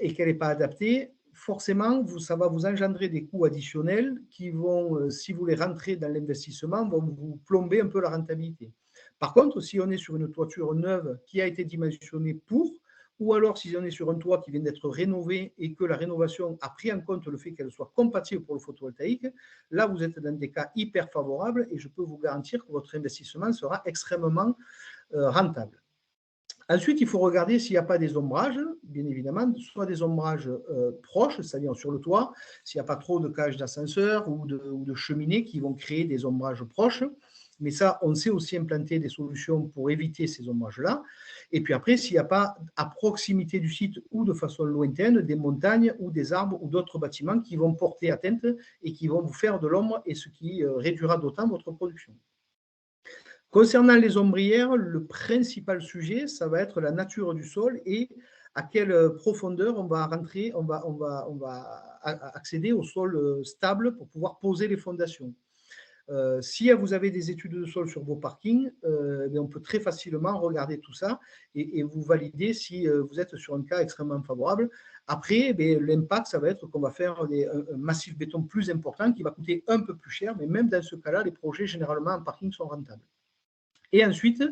et qu'elle n'est pas adaptée, forcément, ça va vous engendrer des coûts additionnels qui vont, si vous les rentrez dans l'investissement, vont vous plomber un peu la rentabilité. Par contre, si on est sur une toiture neuve qui a été dimensionnée pour, ou alors si on est sur un toit qui vient d'être rénové et que la rénovation a pris en compte le fait qu'elle soit compatible pour le photovoltaïque, là, vous êtes dans des cas hyper favorables et je peux vous garantir que votre investissement sera extrêmement rentable. Ensuite, il faut regarder s'il n'y a pas des ombrages, bien évidemment, soit des ombrages proches, c'est-à-dire sur le toit, s'il n'y a pas trop de cages d'ascenseur ou de cheminées qui vont créer des ombrages proches. Mais ça, on sait aussi implanter des solutions pour éviter ces ombrages-là. Et puis après, s'il n'y a pas à proximité du site ou de façon lointaine des montagnes ou des arbres ou d'autres bâtiments qui vont porter atteinte et qui vont vous faire de l'ombre et ce qui réduira d'autant votre production. Concernant les ombrières, le principal sujet, ça va être la nature du sol et à quelle profondeur on va rentrer, on va accéder au sol stable pour pouvoir poser les fondations. Si vous avez des études de sol sur vos parkings, on peut très facilement regarder tout ça et vous valider si vous êtes sur un cas extrêmement favorable. Après, l'impact, ça va être qu'on va faire un massif béton plus important qui va coûter un peu plus cher, mais même dans ce cas-là, les projets généralement en parking sont rentables. Et ensuite,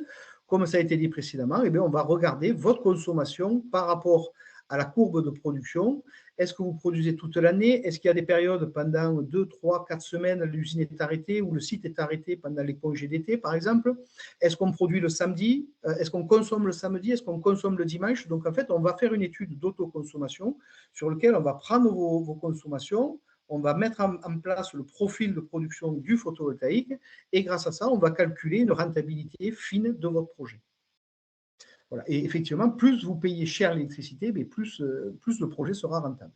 comme ça a été dit précédemment, on va regarder votre consommation par rapport à la courbe de production. Est-ce que vous produisez toute l'année? Est-ce qu'il y a des périodes pendant 2, 3, 4 semaines, l'usine est arrêtée ou le site est arrêté pendant les congés d'été, par exemple? Est-ce qu'on produit le samedi? Est-ce qu'on consomme le samedi? Est-ce qu'on consomme le dimanche? Donc, en fait, on va faire une étude d'autoconsommation sur laquelle on va prendre vos consommations, on va mettre en place le profil de production du photovoltaïque et grâce à ça, on va calculer une rentabilité fine de votre projet. Voilà. Et effectivement, plus vous payez cher l'électricité, plus le projet sera rentable.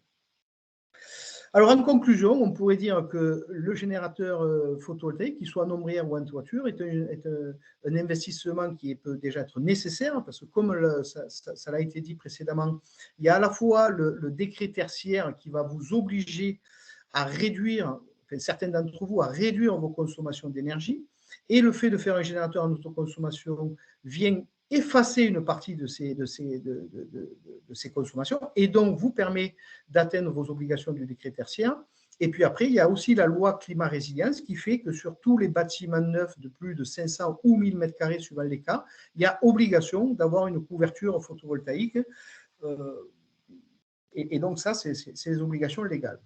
Alors, en conclusion, on pourrait dire que le générateur photovoltaïque, qu'il soit en ombrière ou en toiture, est un investissement qui peut déjà être nécessaire, parce que comme ça l'a été dit précédemment, il y a à la fois le décret tertiaire qui va vous obliger à réduire, enfin, certains d'entre vous, à réduire vos consommations d'énergie, et le fait de faire un générateur en autoconsommation vient effacer une partie de ces consommations et donc vous permet d'atteindre vos obligations du décret tertiaire. Et puis après, il y a aussi la loi climat résilience qui fait que sur tous les bâtiments neufs de plus de 500 ou 1000 m² suivant les cas, il y a obligation d'avoir une couverture photovoltaïque. Et donc ça, c'est les obligations légales.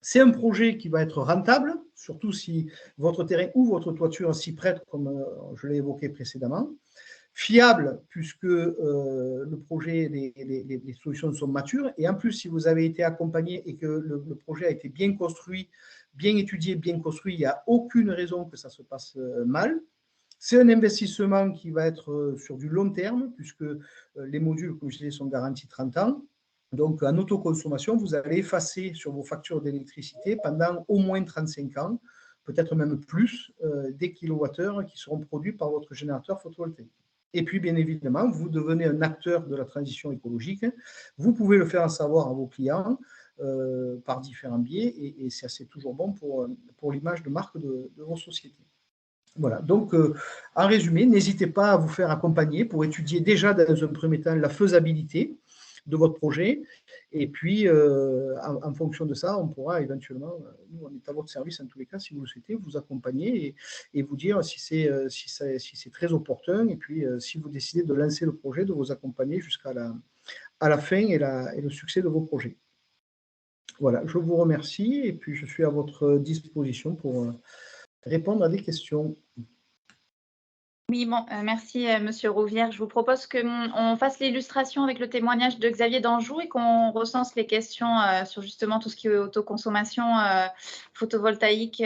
C'est un projet qui va être rentable, surtout si votre terrain ou votre toiture s'y prête, comme je l'ai évoqué précédemment. fiable puisque le projet, les solutions sont matures. Et en plus, si vous avez été accompagné et que le projet a été bien construit, bien étudié, bien construit, il n'y a aucune raison que ça se passe mal. C'est un investissement qui va être sur du long terme puisque les modules, comme je disais, sont garantis 30 ans. Donc, en autoconsommation, vous allez effacer sur vos factures d'électricité pendant au moins 35 ans, peut-être même plus, des kilowattheures qui seront produits par votre générateur photovoltaïque. Et puis, bien évidemment, vous devenez un acteur de la transition écologique. Vous pouvez le faire savoir à vos clients par différents biais et c'est toujours bon pour l'image de marque de vos sociétés. Voilà, donc en résumé, n'hésitez pas à vous faire accompagner pour étudier déjà dans un premier temps la faisabilité de votre projet et puis en fonction de ça, on pourra éventuellement, nous on est à votre service en tous les cas si vous le souhaitez, vous accompagner et vous dire si c'est très opportun et puis si vous décidez de lancer le projet, de vous accompagner jusqu'à la fin et le succès de vos projets. Voilà, je vous remercie et puis je suis à votre disposition pour répondre à des questions. Oui, bon, merci Monsieur Rouvière. Je vous propose qu'on fasse l'illustration avec le témoignage de Xavier d'Anjou et qu'on recense les questions sur justement tout ce qui est autoconsommation photovoltaïque.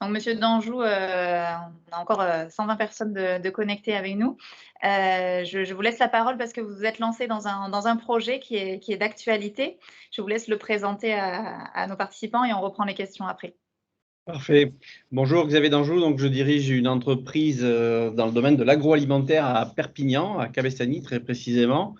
Donc, Monsieur d'Anjou, on a encore 120 personnes de connectées avec nous. Je vous laisse la parole parce que vous vous êtes lancé dans un projet qui est d'actualité. Je vous laisse le présenter à nos participants et on reprend les questions après. Parfait. Bonjour, Xavier d'Anjou. Donc, je dirige une entreprise dans le domaine de l'agroalimentaire à Perpignan, à Cabestany très précisément.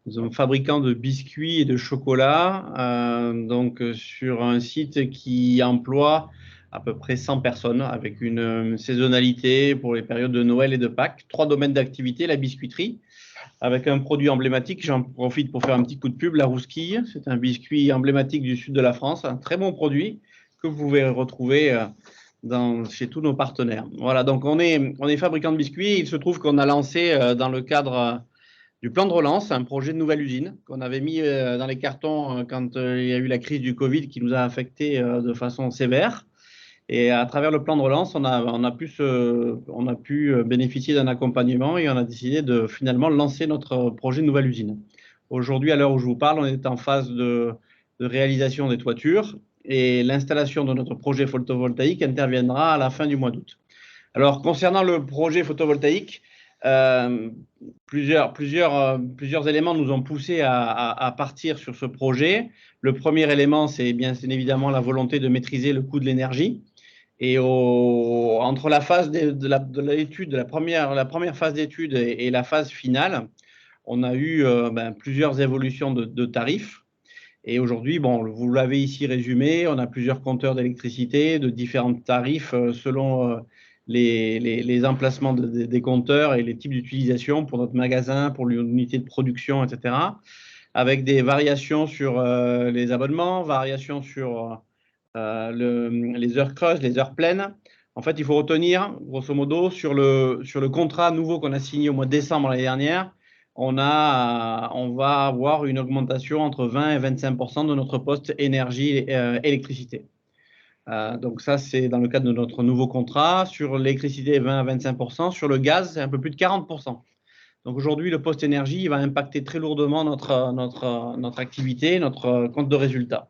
Nous sommes fabricants de biscuits et de chocolat, donc sur un site qui emploie à peu près 100 personnes avec une saisonnalité pour les périodes de Noël et de Pâques. 3 domaines d'activité, la biscuiterie, avec un produit emblématique, j'en profite pour faire un petit coup de pub, la Rousquille. C'est un biscuit emblématique du sud de la France, un très bon produit que vous pouvez retrouver chez tous nos partenaires. Voilà, donc on est fabricant de biscuits. Il se trouve qu'on a lancé dans le cadre du plan de relance un projet de nouvelle usine qu'on avait mis dans les cartons quand il y a eu la crise du Covid qui nous a affectés de façon sévère. Et à travers le plan de relance, on a pu bénéficier d'un accompagnement et on a décidé de finalement lancer notre projet de nouvelle usine. Aujourd'hui, à l'heure où je vous parle, on est en phase de réalisation des toitures et l'installation de notre projet photovoltaïque interviendra à la fin du mois d'août. Alors, concernant le projet photovoltaïque, plusieurs éléments nous ont poussé à partir sur ce projet. Le premier élément, c'est bien évidemment la volonté de maîtriser le coût de l'énergie. Et entre la phase de l'étude, la première phase d'étude et la phase finale, on a eu plusieurs évolutions de tarifs. Et aujourd'hui, bon, vous l'avez ici résumé, on a plusieurs compteurs d'électricité de différents tarifs selon les emplacements des compteurs et les types d'utilisation pour notre magasin, pour l'unité de production, etc. Avec des variations sur les abonnements, variations sur les heures creuses, les heures pleines. En fait, il faut retenir, grosso modo, sur le contrat nouveau qu'on a signé au mois de décembre l'année dernière, on va avoir une augmentation entre 20 et 25% de notre poste énergie électricité. Donc ça, c'est dans le cadre de notre nouveau contrat. Sur l'électricité, 20 à 25%. Sur le gaz, c'est un peu plus de 40%. Donc aujourd'hui, le poste énergie va impacter très lourdement notre activité, notre compte de résultat.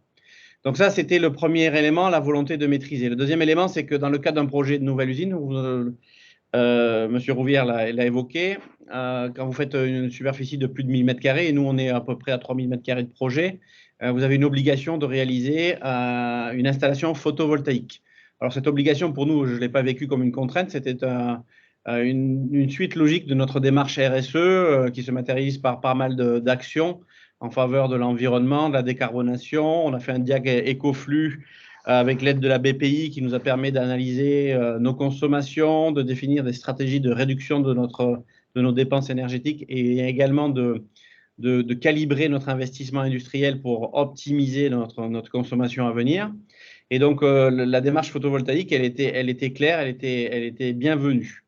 Donc ça, c'était le premier élément, la volonté de maîtriser. Le deuxième élément, c'est que dans le cadre d'un projet de nouvelle usine, Monsieur Rouvière l'a évoqué, quand vous faites une superficie de plus de 1000 m², et nous on est à peu près à 3000 m² de projet, vous avez une obligation de réaliser une installation photovoltaïque. Alors cette obligation, pour nous, je ne l'ai pas vécue comme une contrainte, c'était une suite logique de notre démarche RSE qui se matérialise par pas mal d'actions en faveur de l'environnement, de la décarbonation. On a fait un diag écoflux avec l'aide de la BPI qui nous a permis d'analyser nos consommations, de définir des stratégies de réduction de nos dépenses énergétiques et également de calibrer notre investissement industriel pour optimiser notre consommation à venir. Et donc, la démarche photovoltaïque, elle était claire, elle était bienvenue.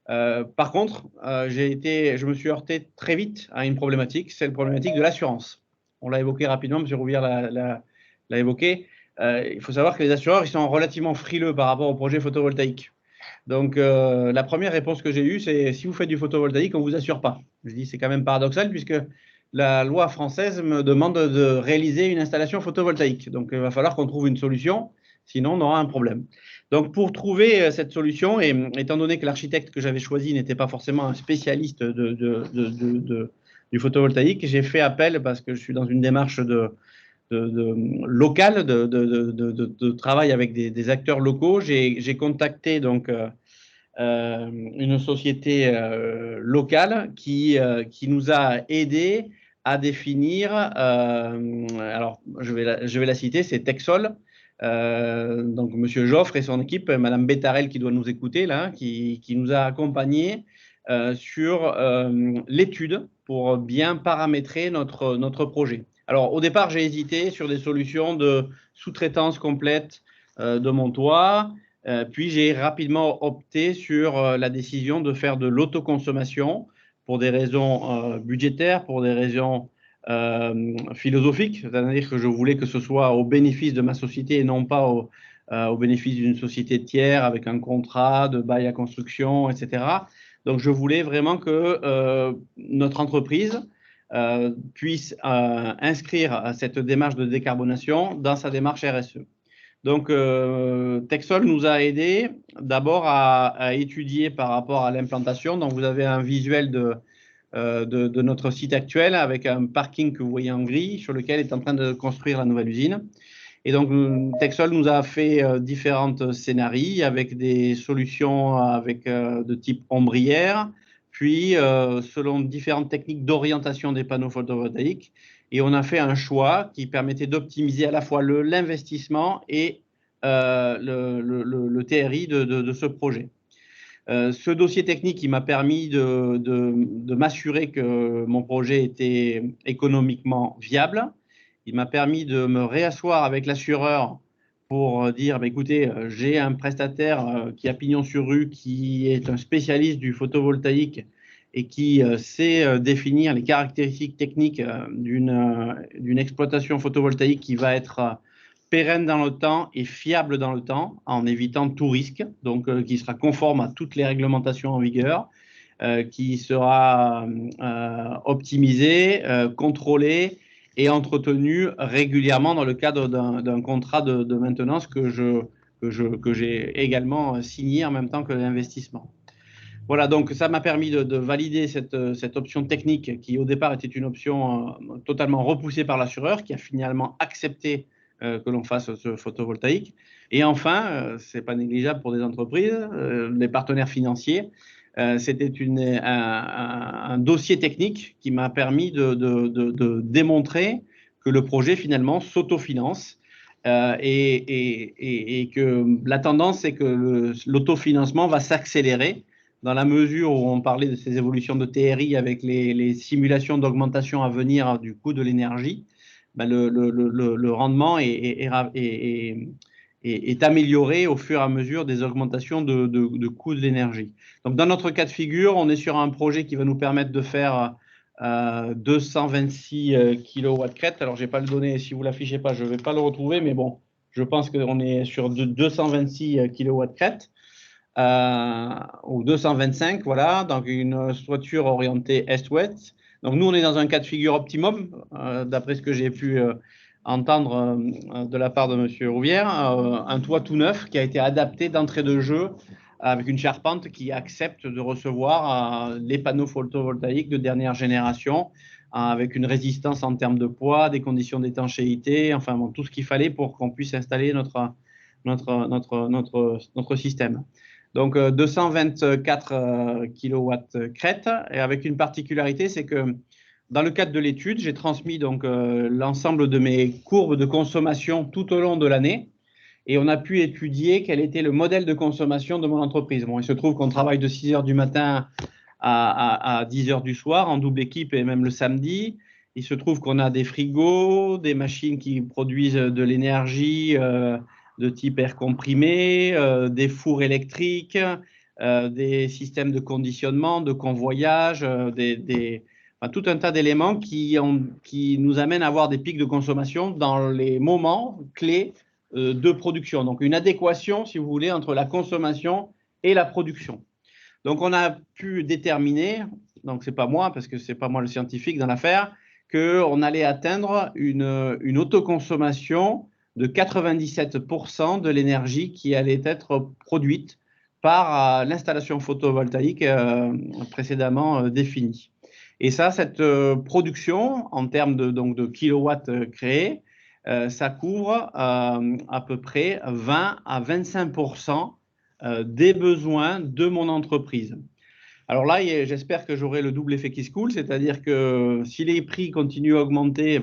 Par contre, je me suis heurté très vite à une problématique, c'est la problématique de l'assurance. On l'a évoqué rapidement, M. Rouvière l'a évoqué. Il faut savoir que les assureurs, ils sont relativement frileux par rapport au projet photovoltaïque. Donc, la première réponse que j'ai eue, c'est si vous faites du photovoltaïque, on ne vous assure pas. Je dis, c'est quand même paradoxal puisque la loi française me demande de réaliser une installation photovoltaïque. Donc, il va falloir qu'on trouve une solution, sinon on aura un problème. Donc, pour trouver cette solution, et étant donné que l'architecte que j'avais choisi n'était pas forcément un spécialiste du photovoltaïque, j'ai fait appel, parce que je suis dans une démarche locale, de travail avec des acteurs locaux. J'ai contacté donc une société locale qui nous a aidés à définir, alors je vais la citer, c'est Texol, donc Monsieur Joffre et son équipe, Madame Bétarel qui doit nous écouter là, qui nous a accompagnés sur l'étude pour bien paramétrer notre projet. Alors au départ, j'ai hésité sur des solutions de sous-traitance complète de mon toit. Puis j'ai rapidement opté sur la décision de faire de l'autoconsommation pour des raisons budgétaires, pour des raisons philosophiques, c'est-à-dire que je voulais que ce soit au bénéfice de ma société et non pas au bénéfice d'une société tiers avec un contrat de bail à construction, etc. Donc je voulais vraiment que notre entreprise puisse inscrire cette démarche de décarbonation dans sa démarche RSE. Donc, Texol nous a aidés d'abord à étudier par rapport à l'implantation. Donc, vous avez un visuel de notre site actuel avec un parking que vous voyez en gris sur lequel est en train de construire la nouvelle usine. Et donc, Texol nous a fait différents scénarios avec des solutions de type ombrière, puis selon différentes techniques d'orientation des panneaux photovoltaïques. Et on a fait un choix qui permettait d'optimiser à la fois l'investissement et le TRI de ce projet. Ce dossier technique, il m'a permis de m'assurer que mon projet était économiquement viable. Il m'a permis de me réasseoir avec l'assureur pour dire, bah, écoutez, j'ai un prestataire qui a pignon sur rue, qui est un spécialiste du photovoltaïque et qui sait définir les caractéristiques techniques d'une exploitation photovoltaïque qui va être pérenne dans le temps et fiable dans le temps, en évitant tout risque, donc qui sera conforme à toutes les réglementations en vigueur, qui sera optimisé, contrôlé et entretenu régulièrement dans le cadre d'un contrat de maintenance que j'ai également signé en même temps que l'investissement. Voilà, donc ça m'a permis de valider cette option technique qui au départ était une option totalement repoussée par l'assureur, qui a finalement accepté que l'on fasse ce photovoltaïque. Et enfin, ce n'est pas négligeable pour des entreprises, des partenaires financiers, c'était un dossier technique qui m'a permis de démontrer que le projet finalement s'autofinance et que la tendance c'est que l'autofinancement va s'accélérer dans la mesure où on parlait de ces évolutions de TRI avec les simulations d'augmentation à venir du coût de l'énergie. Ben le rendement est amélioré au fur et à mesure des augmentations de coûts de l'énergie. Donc, dans notre cas de figure, on est sur un projet qui va nous permettre de faire 226 kW crête. Alors, je n'ai pas le donné, si vous ne l'affichez pas, je ne vais pas le retrouver, mais bon, je pense qu'on est sur 226 kW crête. Ou 225, voilà, donc une toiture orientée est-ouest. Donc nous, on est dans un cas de figure optimum, d'après ce que j'ai pu entendre de la part de M. Rouvière, un toit tout neuf qui a été adapté d'entrée de jeu avec une charpente qui accepte de recevoir les panneaux photovoltaïques de dernière génération, avec une résistance en termes de poids, des conditions d'étanchéité, enfin bon, tout ce qu'il fallait pour qu'on puisse installer notre système. Donc 224 kW crête, et avec une particularité, c'est que dans le cadre de l'étude, j'ai transmis donc l'ensemble de mes courbes de consommation tout au long de l'année, et on a pu étudier quel était le modèle de consommation de mon entreprise. Bon, il se trouve qu'on travaille de 6 h du matin à 10 h du soir en double équipe et même le samedi. Il se trouve qu'on a des frigos, des machines qui produisent de l'énergie de type air comprimé, des fours électriques, des systèmes de conditionnement, de convoyage, enfin, tout un tas d'éléments qui nous amènent à avoir des pics de consommation dans les moments clés de production. Donc une adéquation, si vous voulez, entre la consommation et la production. Donc, on a pu déterminer, donc ce n'est pas moi, parce que ce n'est pas moi le scientifique dans l'affaire, qu'on allait atteindre une autoconsommation de 97% de l'énergie qui allait être produite par l'installation photovoltaïque précédemment définie. Et ça, cette production, en termes de kilowatts créés, ça couvre à peu près 20 à 25% des besoins de mon entreprise. Alors là, j'espère que j'aurai le double effet qui se coule, c'est-à-dire que si les prix continuent à augmenter,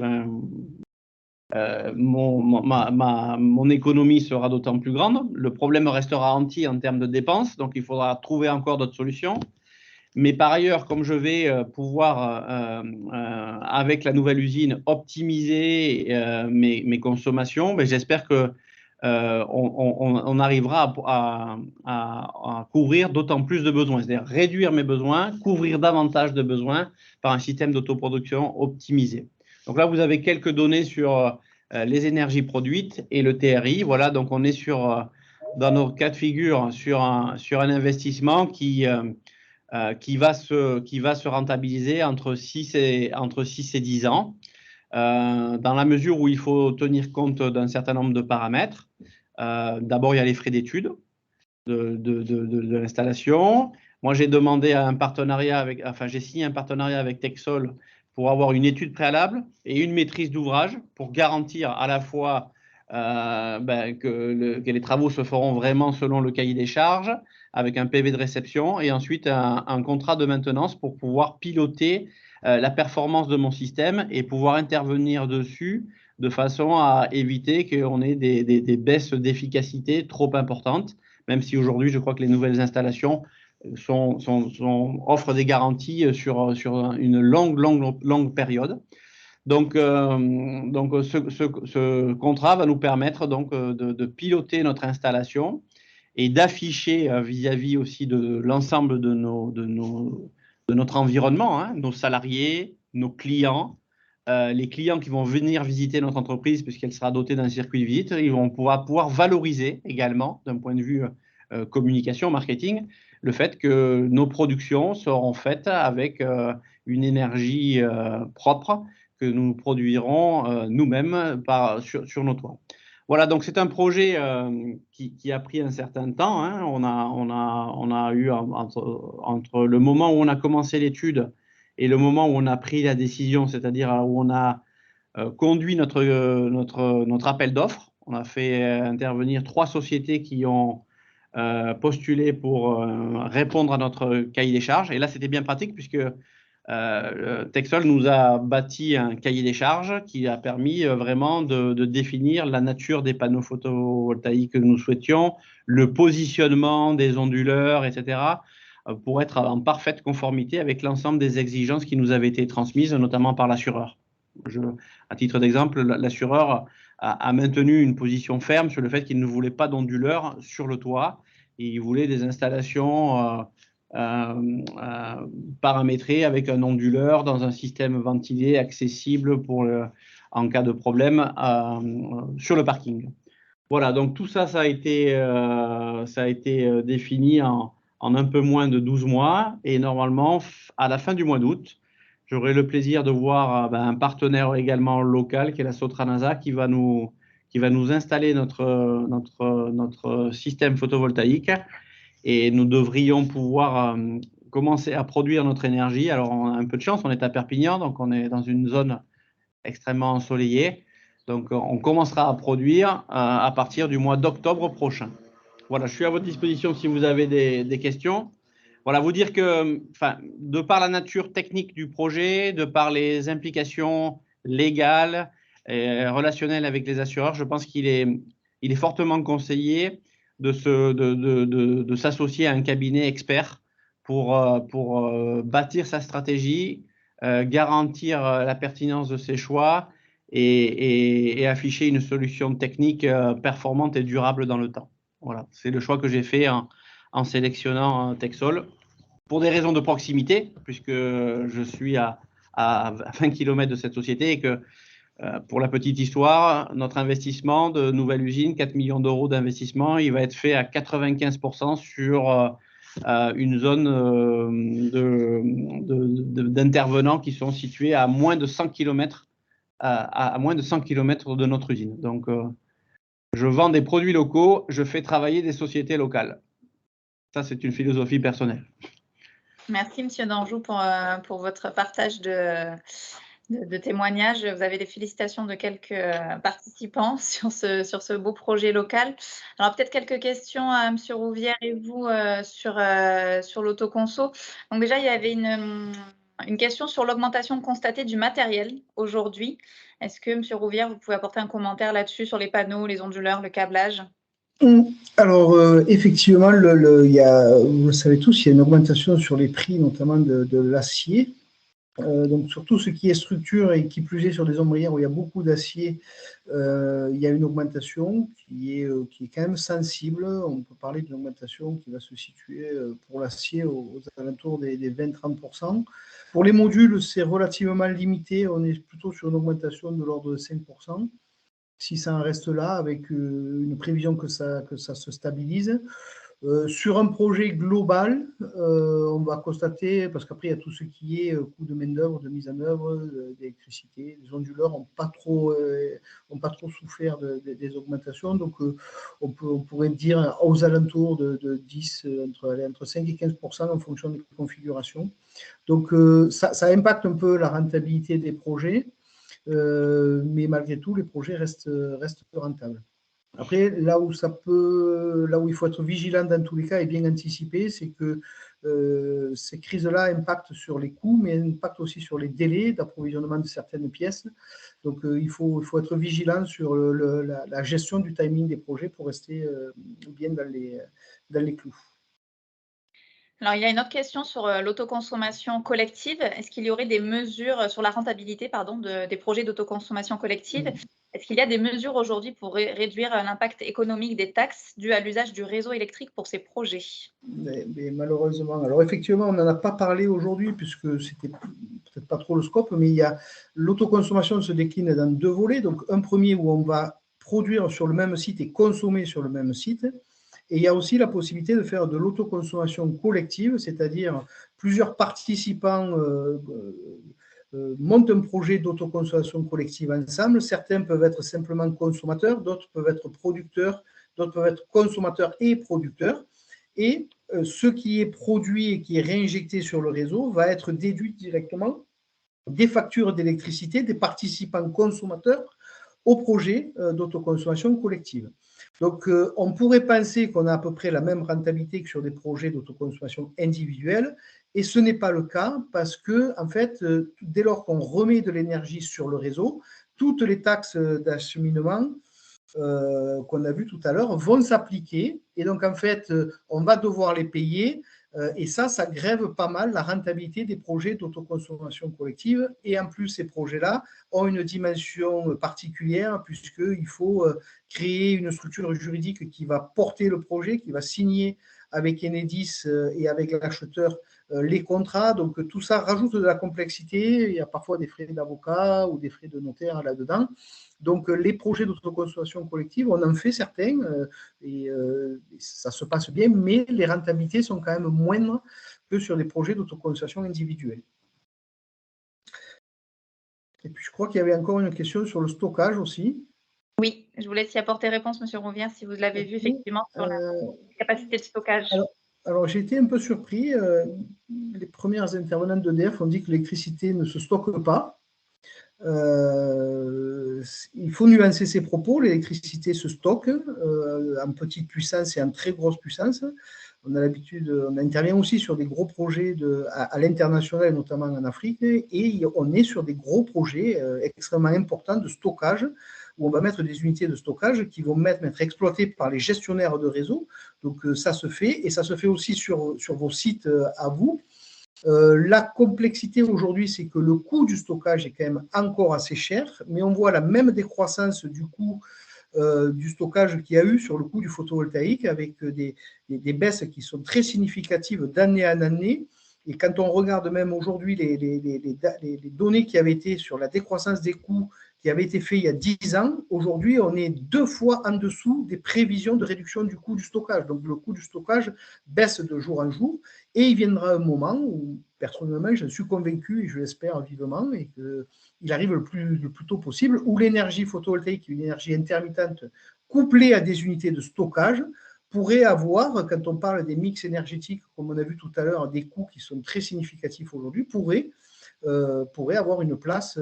mon économie sera d'autant plus grande. Le problème restera entier en termes de dépenses, donc il faudra trouver encore d'autres solutions. Mais par ailleurs, comme je vais pouvoir, avec la nouvelle usine, optimiser mes consommations, j'espère que on arrivera à couvrir d'autant plus de besoins, c'est-à-dire réduire mes besoins, couvrir davantage de besoins par un système d'autoproduction optimisé. Donc là, vous avez quelques données sur les énergies produites et le TRI. Voilà, donc on est dans nos cas de figure sur un investissement qui va se rentabiliser entre 6 et 10 ans. Dans la mesure où il faut tenir compte d'un certain nombre de paramètres. D'abord, il y a les frais d'études de l'installation. Moi, j'ai demandé un partenariat j'ai signé un partenariat avec Texol pour avoir une étude préalable et une maîtrise d'ouvrage pour garantir à la fois que les travaux se feront vraiment selon le cahier des charges, avec un PV de réception et ensuite un contrat de maintenance pour pouvoir piloter la performance de mon système et pouvoir intervenir dessus de façon à éviter qu'on ait des baisses d'efficacité trop importantes, même si aujourd'hui, je crois que les nouvelles installations offrent des garanties sur une longue période. Donc, ce contrat va nous permettre donc de piloter notre installation et d'afficher vis-à-vis aussi de l'ensemble de notre environnement, hein, nos salariés, nos clients, les clients qui vont venir visiter notre entreprise puisqu'elle sera dotée d'un circuit de visite, ils vont pouvoir valoriser également d'un point de vue communication, marketing, le fait que nos productions seront faites avec une énergie propre que nous produirons nous-mêmes sur nos toits. Voilà, donc c'est un projet qui a pris un certain temps, hein. On a eu entre le moment où on a commencé l'étude et le moment où on a pris la décision, c'est-à-dire où on a conduit notre appel d'offres. On a fait intervenir 3 sociétés qui ont postulé pour répondre à notre cahier des charges. Et là, c'était bien pratique puisque Texol nous a bâti un cahier des charges qui a permis vraiment de définir la nature des panneaux photovoltaïques que nous souhaitions, le positionnement des onduleurs, etc., pour être en parfaite conformité avec l'ensemble des exigences qui nous avaient été transmises, notamment par l'assureur. À titre d'exemple, l'assureur a maintenu une position ferme sur le fait qu'il ne voulait pas d'onduleurs sur le toit. Et il voulait des installations paramétrées avec un onduleur dans un système ventilé accessible en cas de problème sur le parking. Voilà, donc tout ça, ça a été défini en un peu moins de 12 mois. Et normalement, à la fin du mois d'août, j'aurai le plaisir de voir un partenaire également local, qui est la Sotranasa, qui va nous installer notre système photovoltaïque. Et nous devrions pouvoir commencer à produire notre énergie. Alors, on a un peu de chance, on est à Perpignan, donc on est dans une zone extrêmement ensoleillée. Donc, on commencera à produire à partir du mois d'octobre prochain. Voilà, je suis à votre disposition si vous avez des questions. Voilà, vous dire que, de par la nature technique du projet, de par les implications légales et relationnelles avec les assureurs, je pense qu'il est fortement conseillé de s'associer à un cabinet expert pour bâtir sa stratégie, garantir la pertinence de ses choix et afficher une solution technique performante et durable dans le temps. Voilà, c'est le choix que j'ai fait en sélectionnant Texol pour des raisons de proximité, puisque je suis à 20 km de cette société et que Pour la petite histoire, notre investissement de nouvelle usine, 4 millions d'euros d'investissement, il va être fait à 95% sur une zone d'intervenants qui sont situés à moins de 100 km, à moins de 100 km de notre usine. Donc, je vends des produits locaux, je fais travailler des sociétés locales. Ça, c'est une philosophie personnelle. Merci, Monsieur Danjou, pour votre partage de témoignages. Vous avez des félicitations de quelques participants sur ce beau projet local. Alors, peut-être quelques questions à Monsieur Rouvière et vous sur l'autoconso. Donc, déjà, il y avait une question sur l'augmentation constatée du matériel aujourd'hui. Est-ce que, Monsieur Rouvière, vous pouvez apporter un commentaire là-dessus sur les panneaux, les onduleurs, le câblage? Alors, effectivement, vous le savez tous, il y a une augmentation sur les prix, notamment de l'acier. Donc, sur tout ce qui est structure et qui plus est sur des ombrières où il y a beaucoup d'acier, il y a une augmentation qui est quand même sensible. On peut parler d'une augmentation qui va se situer pour l'acier aux alentours des 20-30%. Pour les modules, c'est relativement limité. On est plutôt sur une augmentation de l'ordre de 5%. Si ça en reste là, avec une prévision que ça se stabilise. Sur un projet global, on va constater, parce qu'après il y a tout ce qui est coût de main-d'œuvre, de mise en œuvre, d'électricité, les onduleurs n'ont pas trop souffert des augmentations, donc on pourrait dire aux alentours de 10, entre 5 et 15% en fonction des configurations. Donc ça impacte un peu la rentabilité des projets. Mais malgré tout, les projets restent rentables. Après, là où il faut être vigilant dans tous les cas et bien anticiper, c'est que ces crises-là impactent sur les coûts, mais impactent aussi sur les délais d'approvisionnement de certaines pièces. Donc, il faut être vigilant sur la gestion du timing des projets pour rester bien dans les clous. Alors, il y a une autre question sur l'autoconsommation collective. Est-ce qu'il y aurait des mesures sur la rentabilité des projets d'autoconsommation collective? Est-ce qu'il y a des mesures aujourd'hui pour réduire l'impact économique des taxes dues à l'usage du réseau électrique pour ces projets? Mais malheureusement, alors effectivement, on n'en a pas parlé aujourd'hui puisque c'était peut-être pas trop le scope, mais l'autoconsommation se décline dans deux volets. Donc, un premier où on va produire sur le même site et consommer sur le même site. Et il y a aussi la possibilité de faire de l'autoconsommation collective, c'est-à-dire plusieurs participants montent un projet d'autoconsommation collective ensemble. Certains peuvent être simplement consommateurs, d'autres peuvent être producteurs, d'autres peuvent être consommateurs et producteurs. Et ce qui est produit et qui est réinjecté sur le réseau va être déduit directement des factures d'électricité des participants consommateurs au projet d'autoconsommation collective. Donc, on pourrait penser qu'on a à peu près la même rentabilité que sur des projets d'autoconsommation individuelle, et ce n'est pas le cas parce que, en fait, dès lors qu'on remet de l'énergie sur le réseau, toutes les taxes d'acheminement qu'on a vues tout à l'heure vont s'appliquer, et donc, en fait, on va devoir les payer. Et ça grève pas mal la rentabilité des projets d'autoconsommation collective. Et en plus, ces projets-là ont une dimension particulière puisqu'il faut créer une structure juridique qui va porter le projet, qui va signer avec Enedis et avec l'acheteur les contrats. Donc, tout ça rajoute de la complexité. Il y a parfois des frais d'avocat ou des frais de notaire là-dedans. Donc, les projets d'autoconsommation collective, on en fait certains et ça se passe bien, mais les rentabilités sont quand même moindres que sur des projets d'autoconsommation individuelle. Et puis, je crois qu'il y avait encore une question sur le stockage aussi. Oui, je vous laisse y apporter réponse, Monsieur Rouvière, si vous l'avez vu effectivement sur la capacité de stockage. Alors j'ai été un peu surpris. Les premières intervenantes d'EDF ont dit que l'électricité ne se stocke pas. Il faut nuancer ces propos. L'électricité se stocke en petite puissance et en très grosse puissance. On a l'habitude, on intervient aussi sur des gros projets à l'international, notamment en Afrique, et on est sur des gros projets extrêmement importants de stockage, où on va mettre des unités de stockage qui vont être exploitées par les gestionnaires de réseau. Donc ça se fait, et ça se fait aussi sur vos sites à vous. La complexité aujourd'hui, c'est que le coût du stockage est quand même encore assez cher, mais on voit la même décroissance du coût du stockage qu'il y a eu sur le coût du photovoltaïque, avec des baisses qui sont très significatives d'année en année. Et quand on regarde même aujourd'hui les données qui avaient été sur la décroissance des coûts qui avaient été faits il y a 10 ans, aujourd'hui, on est 2 fois en dessous des prévisions de réduction du coût du stockage. Donc, le coût du stockage baisse de jour en jour. Et il viendra un moment où, personnellement, je suis convaincu, et je l'espère vivement, et qu'il arrive le plus tôt possible, où l'énergie photovoltaïque, une énergie intermittente, couplée à des unités de stockage, pourrait avoir, quand on parle des mix énergétiques, comme on a vu tout à l'heure, des coûts qui sont très significatifs aujourd'hui, pourrait avoir une place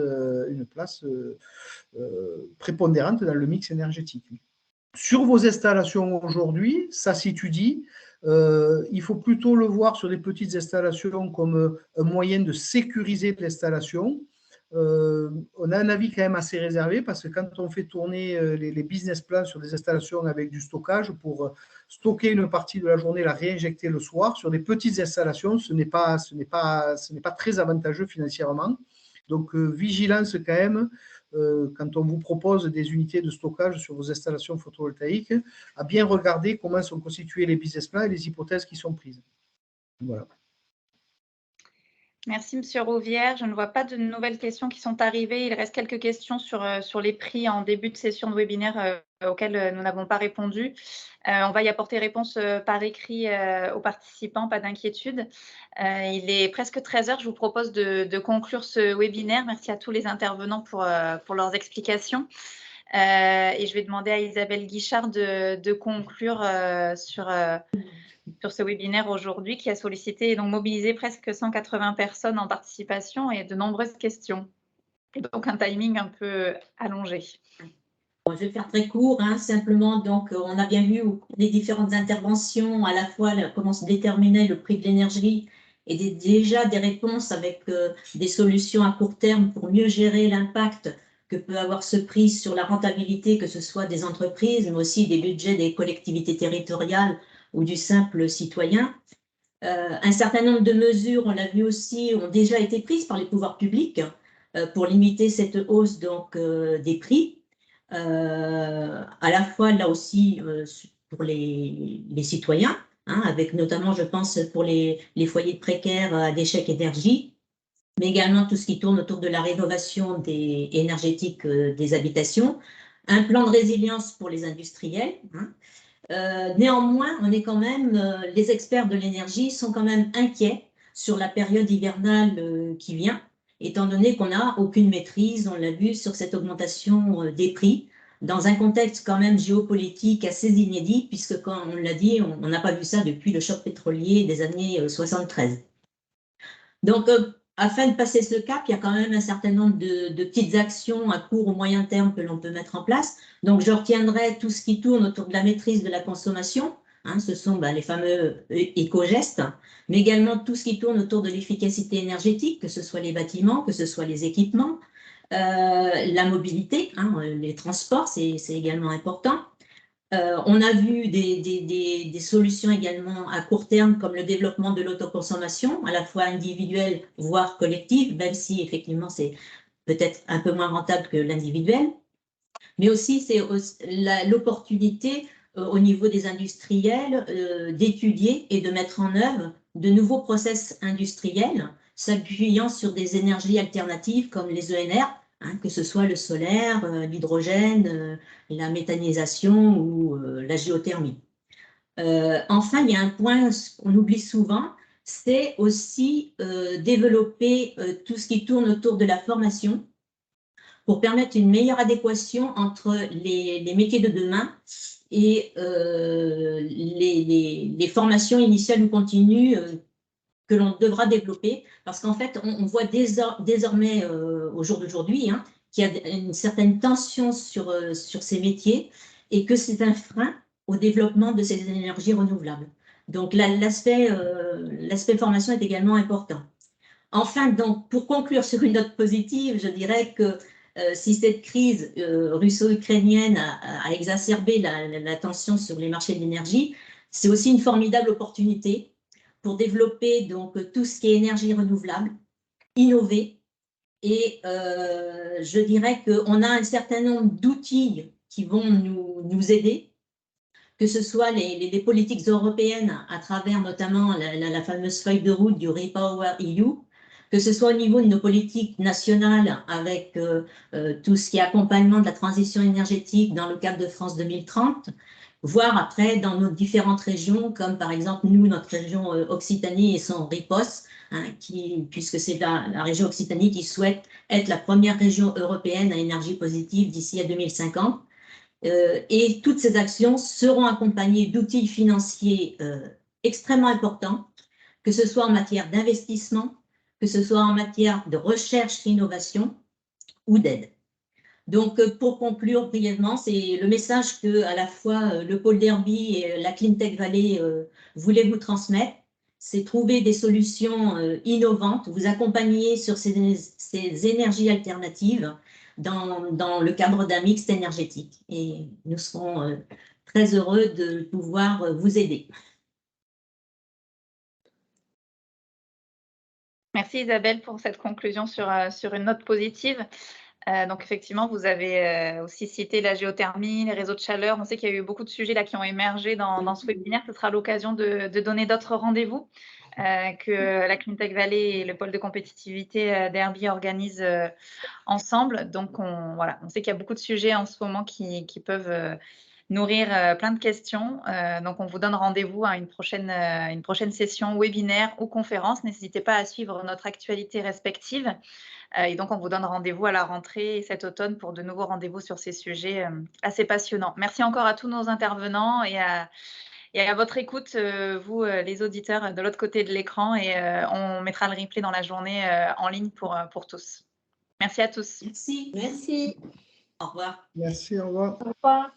prépondérante dans le mix énergétique. Sur vos installations aujourd'hui, ça s'étudie. Il faut plutôt le voir sur des petites installations comme un moyen de sécuriser l'installation. On a un avis quand même assez réservé parce que quand on fait tourner les business plans sur des installations avec du stockage pour stocker une partie de la journée, la réinjecter le soir, sur des petites installations, ce n'est pas très avantageux financièrement. Donc, vigilance quand même quand on vous propose des unités de stockage sur vos installations photovoltaïques, à bien regarder comment sont constitués les business plans et les hypothèses qui sont prises. Voilà. Merci, Monsieur Rouvière. Je ne vois pas de nouvelles questions qui sont arrivées. Il reste quelques questions sur les prix en début de session de webinaire auxquelles nous n'avons pas répondu. On va y apporter réponse par écrit aux participants, pas d'inquiétude. Il est presque 13 h. Je vous propose de conclure ce webinaire. Merci à tous les intervenants pour leurs explications. Et je vais demander à Isabelle Guichard de conclure sur ce webinaire aujourd'hui qui a sollicité et donc mobilisé presque 180 personnes en participation et de nombreuses questions. Et donc un timing un peu allongé. Bon, je vais faire très court, hein, simplement, donc on a bien vu les différentes interventions, à la fois comment se déterminait le prix de l'énergie et déjà des réponses avec des solutions à court terme pour mieux gérer l'impact que peut avoir ce prix sur la rentabilité, que ce soit des entreprises, mais aussi des budgets des collectivités territoriales ou du simple citoyen. Un certain nombre de mesures, on l'a vu aussi, ont déjà été prises par les pouvoirs publics pour limiter cette hausse donc, des prix. À la fois, là aussi, pour les citoyens, hein, avec notamment, je pense, pour les foyers précaires à des chèques énergie, mais également tout ce qui tourne autour de la rénovation énergétique des habitations, un plan de résilience pour les industriels, hein. Néanmoins, on est quand même, les experts de l'énergie sont quand même inquiets sur la période hivernale qui vient, étant donné qu'on n'a aucune maîtrise, on l'a vu, sur cette augmentation des prix, dans un contexte quand même géopolitique assez inédit, puisque, comme on l'a dit, on n'a pas vu ça depuis le choc pétrolier des années 73. Donc, afin de passer ce cap, il y a quand même un certain nombre de petites actions à court ou moyen terme que l'on peut mettre en place. Donc, je retiendrai tout ce qui tourne autour de la maîtrise de la consommation. Hein, ce sont les fameux éco-gestes, mais également tout ce qui tourne autour de l'efficacité énergétique, que ce soit les bâtiments, que ce soit les équipements, la mobilité, hein, les transports, c'est également important. On a vu des solutions également à court terme, comme le développement de l'autoconsommation, à la fois individuelle, voire collective, même si effectivement c'est peut-être un peu moins rentable que l'individuel. Mais aussi, c'est l'opportunité au niveau des industriels d'étudier et de mettre en œuvre de nouveaux process industriels, s'appuyant sur des énergies alternatives comme les ENR, hein, que ce soit le solaire, l'hydrogène, la méthanisation ou la géothermie. Enfin, il y a un point qu'on oublie souvent, c'est aussi développer tout ce qui tourne autour de la formation pour permettre une meilleure adéquation entre les métiers de demain et les formations initiales ou continues que l'on devra développer, parce qu'en fait, on voit désormais, au jour d'aujourd'hui, hein, qu'il y a une certaine tension sur ces métiers et que c'est un frein au développement de ces énergies renouvelables. Donc, l'aspect formation est également important. Enfin, donc, pour conclure sur une note positive, je dirais que si cette crise russo-ukrainienne a exacerbé la tension sur les marchés de l'énergie, c'est aussi une formidable opportunité pour développer donc tout ce qui est énergie renouvelable, innover. Et je dirais qu'on a un certain nombre d'outils qui vont nous aider que ce soit les politiques européennes à travers notamment la fameuse feuille de route du Repower EU, que ce soit au niveau de nos politiques nationales avec tout ce qui est accompagnement de la transition énergétique dans le cadre de France 2030, voire après dans nos différentes régions, comme par exemple nous, notre région Occitanie et son RIPOS, hein, puisque c'est la région Occitanie qui souhaite être la première région européenne à énergie positive d'ici à 2050. Et toutes ces actions seront accompagnées d'outils financiers extrêmement importants, que ce soit en matière d'investissement, que ce soit en matière de recherche et innovation ou d'aide. Donc, pour conclure brièvement, c'est le message que à la fois le pôle d'Herbie et la Cleantech Valley voulaient vous transmettre, c'est trouver des solutions innovantes, vous accompagner sur ces énergies alternatives dans le cadre d'un mix énergétique. Et nous serons très heureux de pouvoir vous aider. Merci Isabelle pour cette conclusion sur une note positive. Donc effectivement, vous avez aussi cité la géothermie, les réseaux de chaleur. On sait qu'il y a eu beaucoup de sujets là qui ont émergé dans ce webinaire. Ce sera l'occasion de donner d'autres rendez-vous que la Cleantech Valley et le pôle de compétitivité d'Herbie organisent ensemble. Donc on sait qu'il y a beaucoup de sujets en ce moment qui peuvent nourrir plein de questions. Donc, on vous donne rendez-vous à une prochaine session webinaire ou conférence. N'hésitez pas à suivre notre actualité respective. Et donc, on vous donne rendez-vous à la rentrée cet automne pour de nouveaux rendez-vous sur ces sujets assez passionnants. Merci encore à tous nos intervenants et à votre écoute, vous, les auditeurs de l'autre côté de l'écran. Et on mettra le replay dans la journée en ligne pour tous. Merci à tous. Merci. Merci. Au revoir. Merci, au revoir. Au revoir.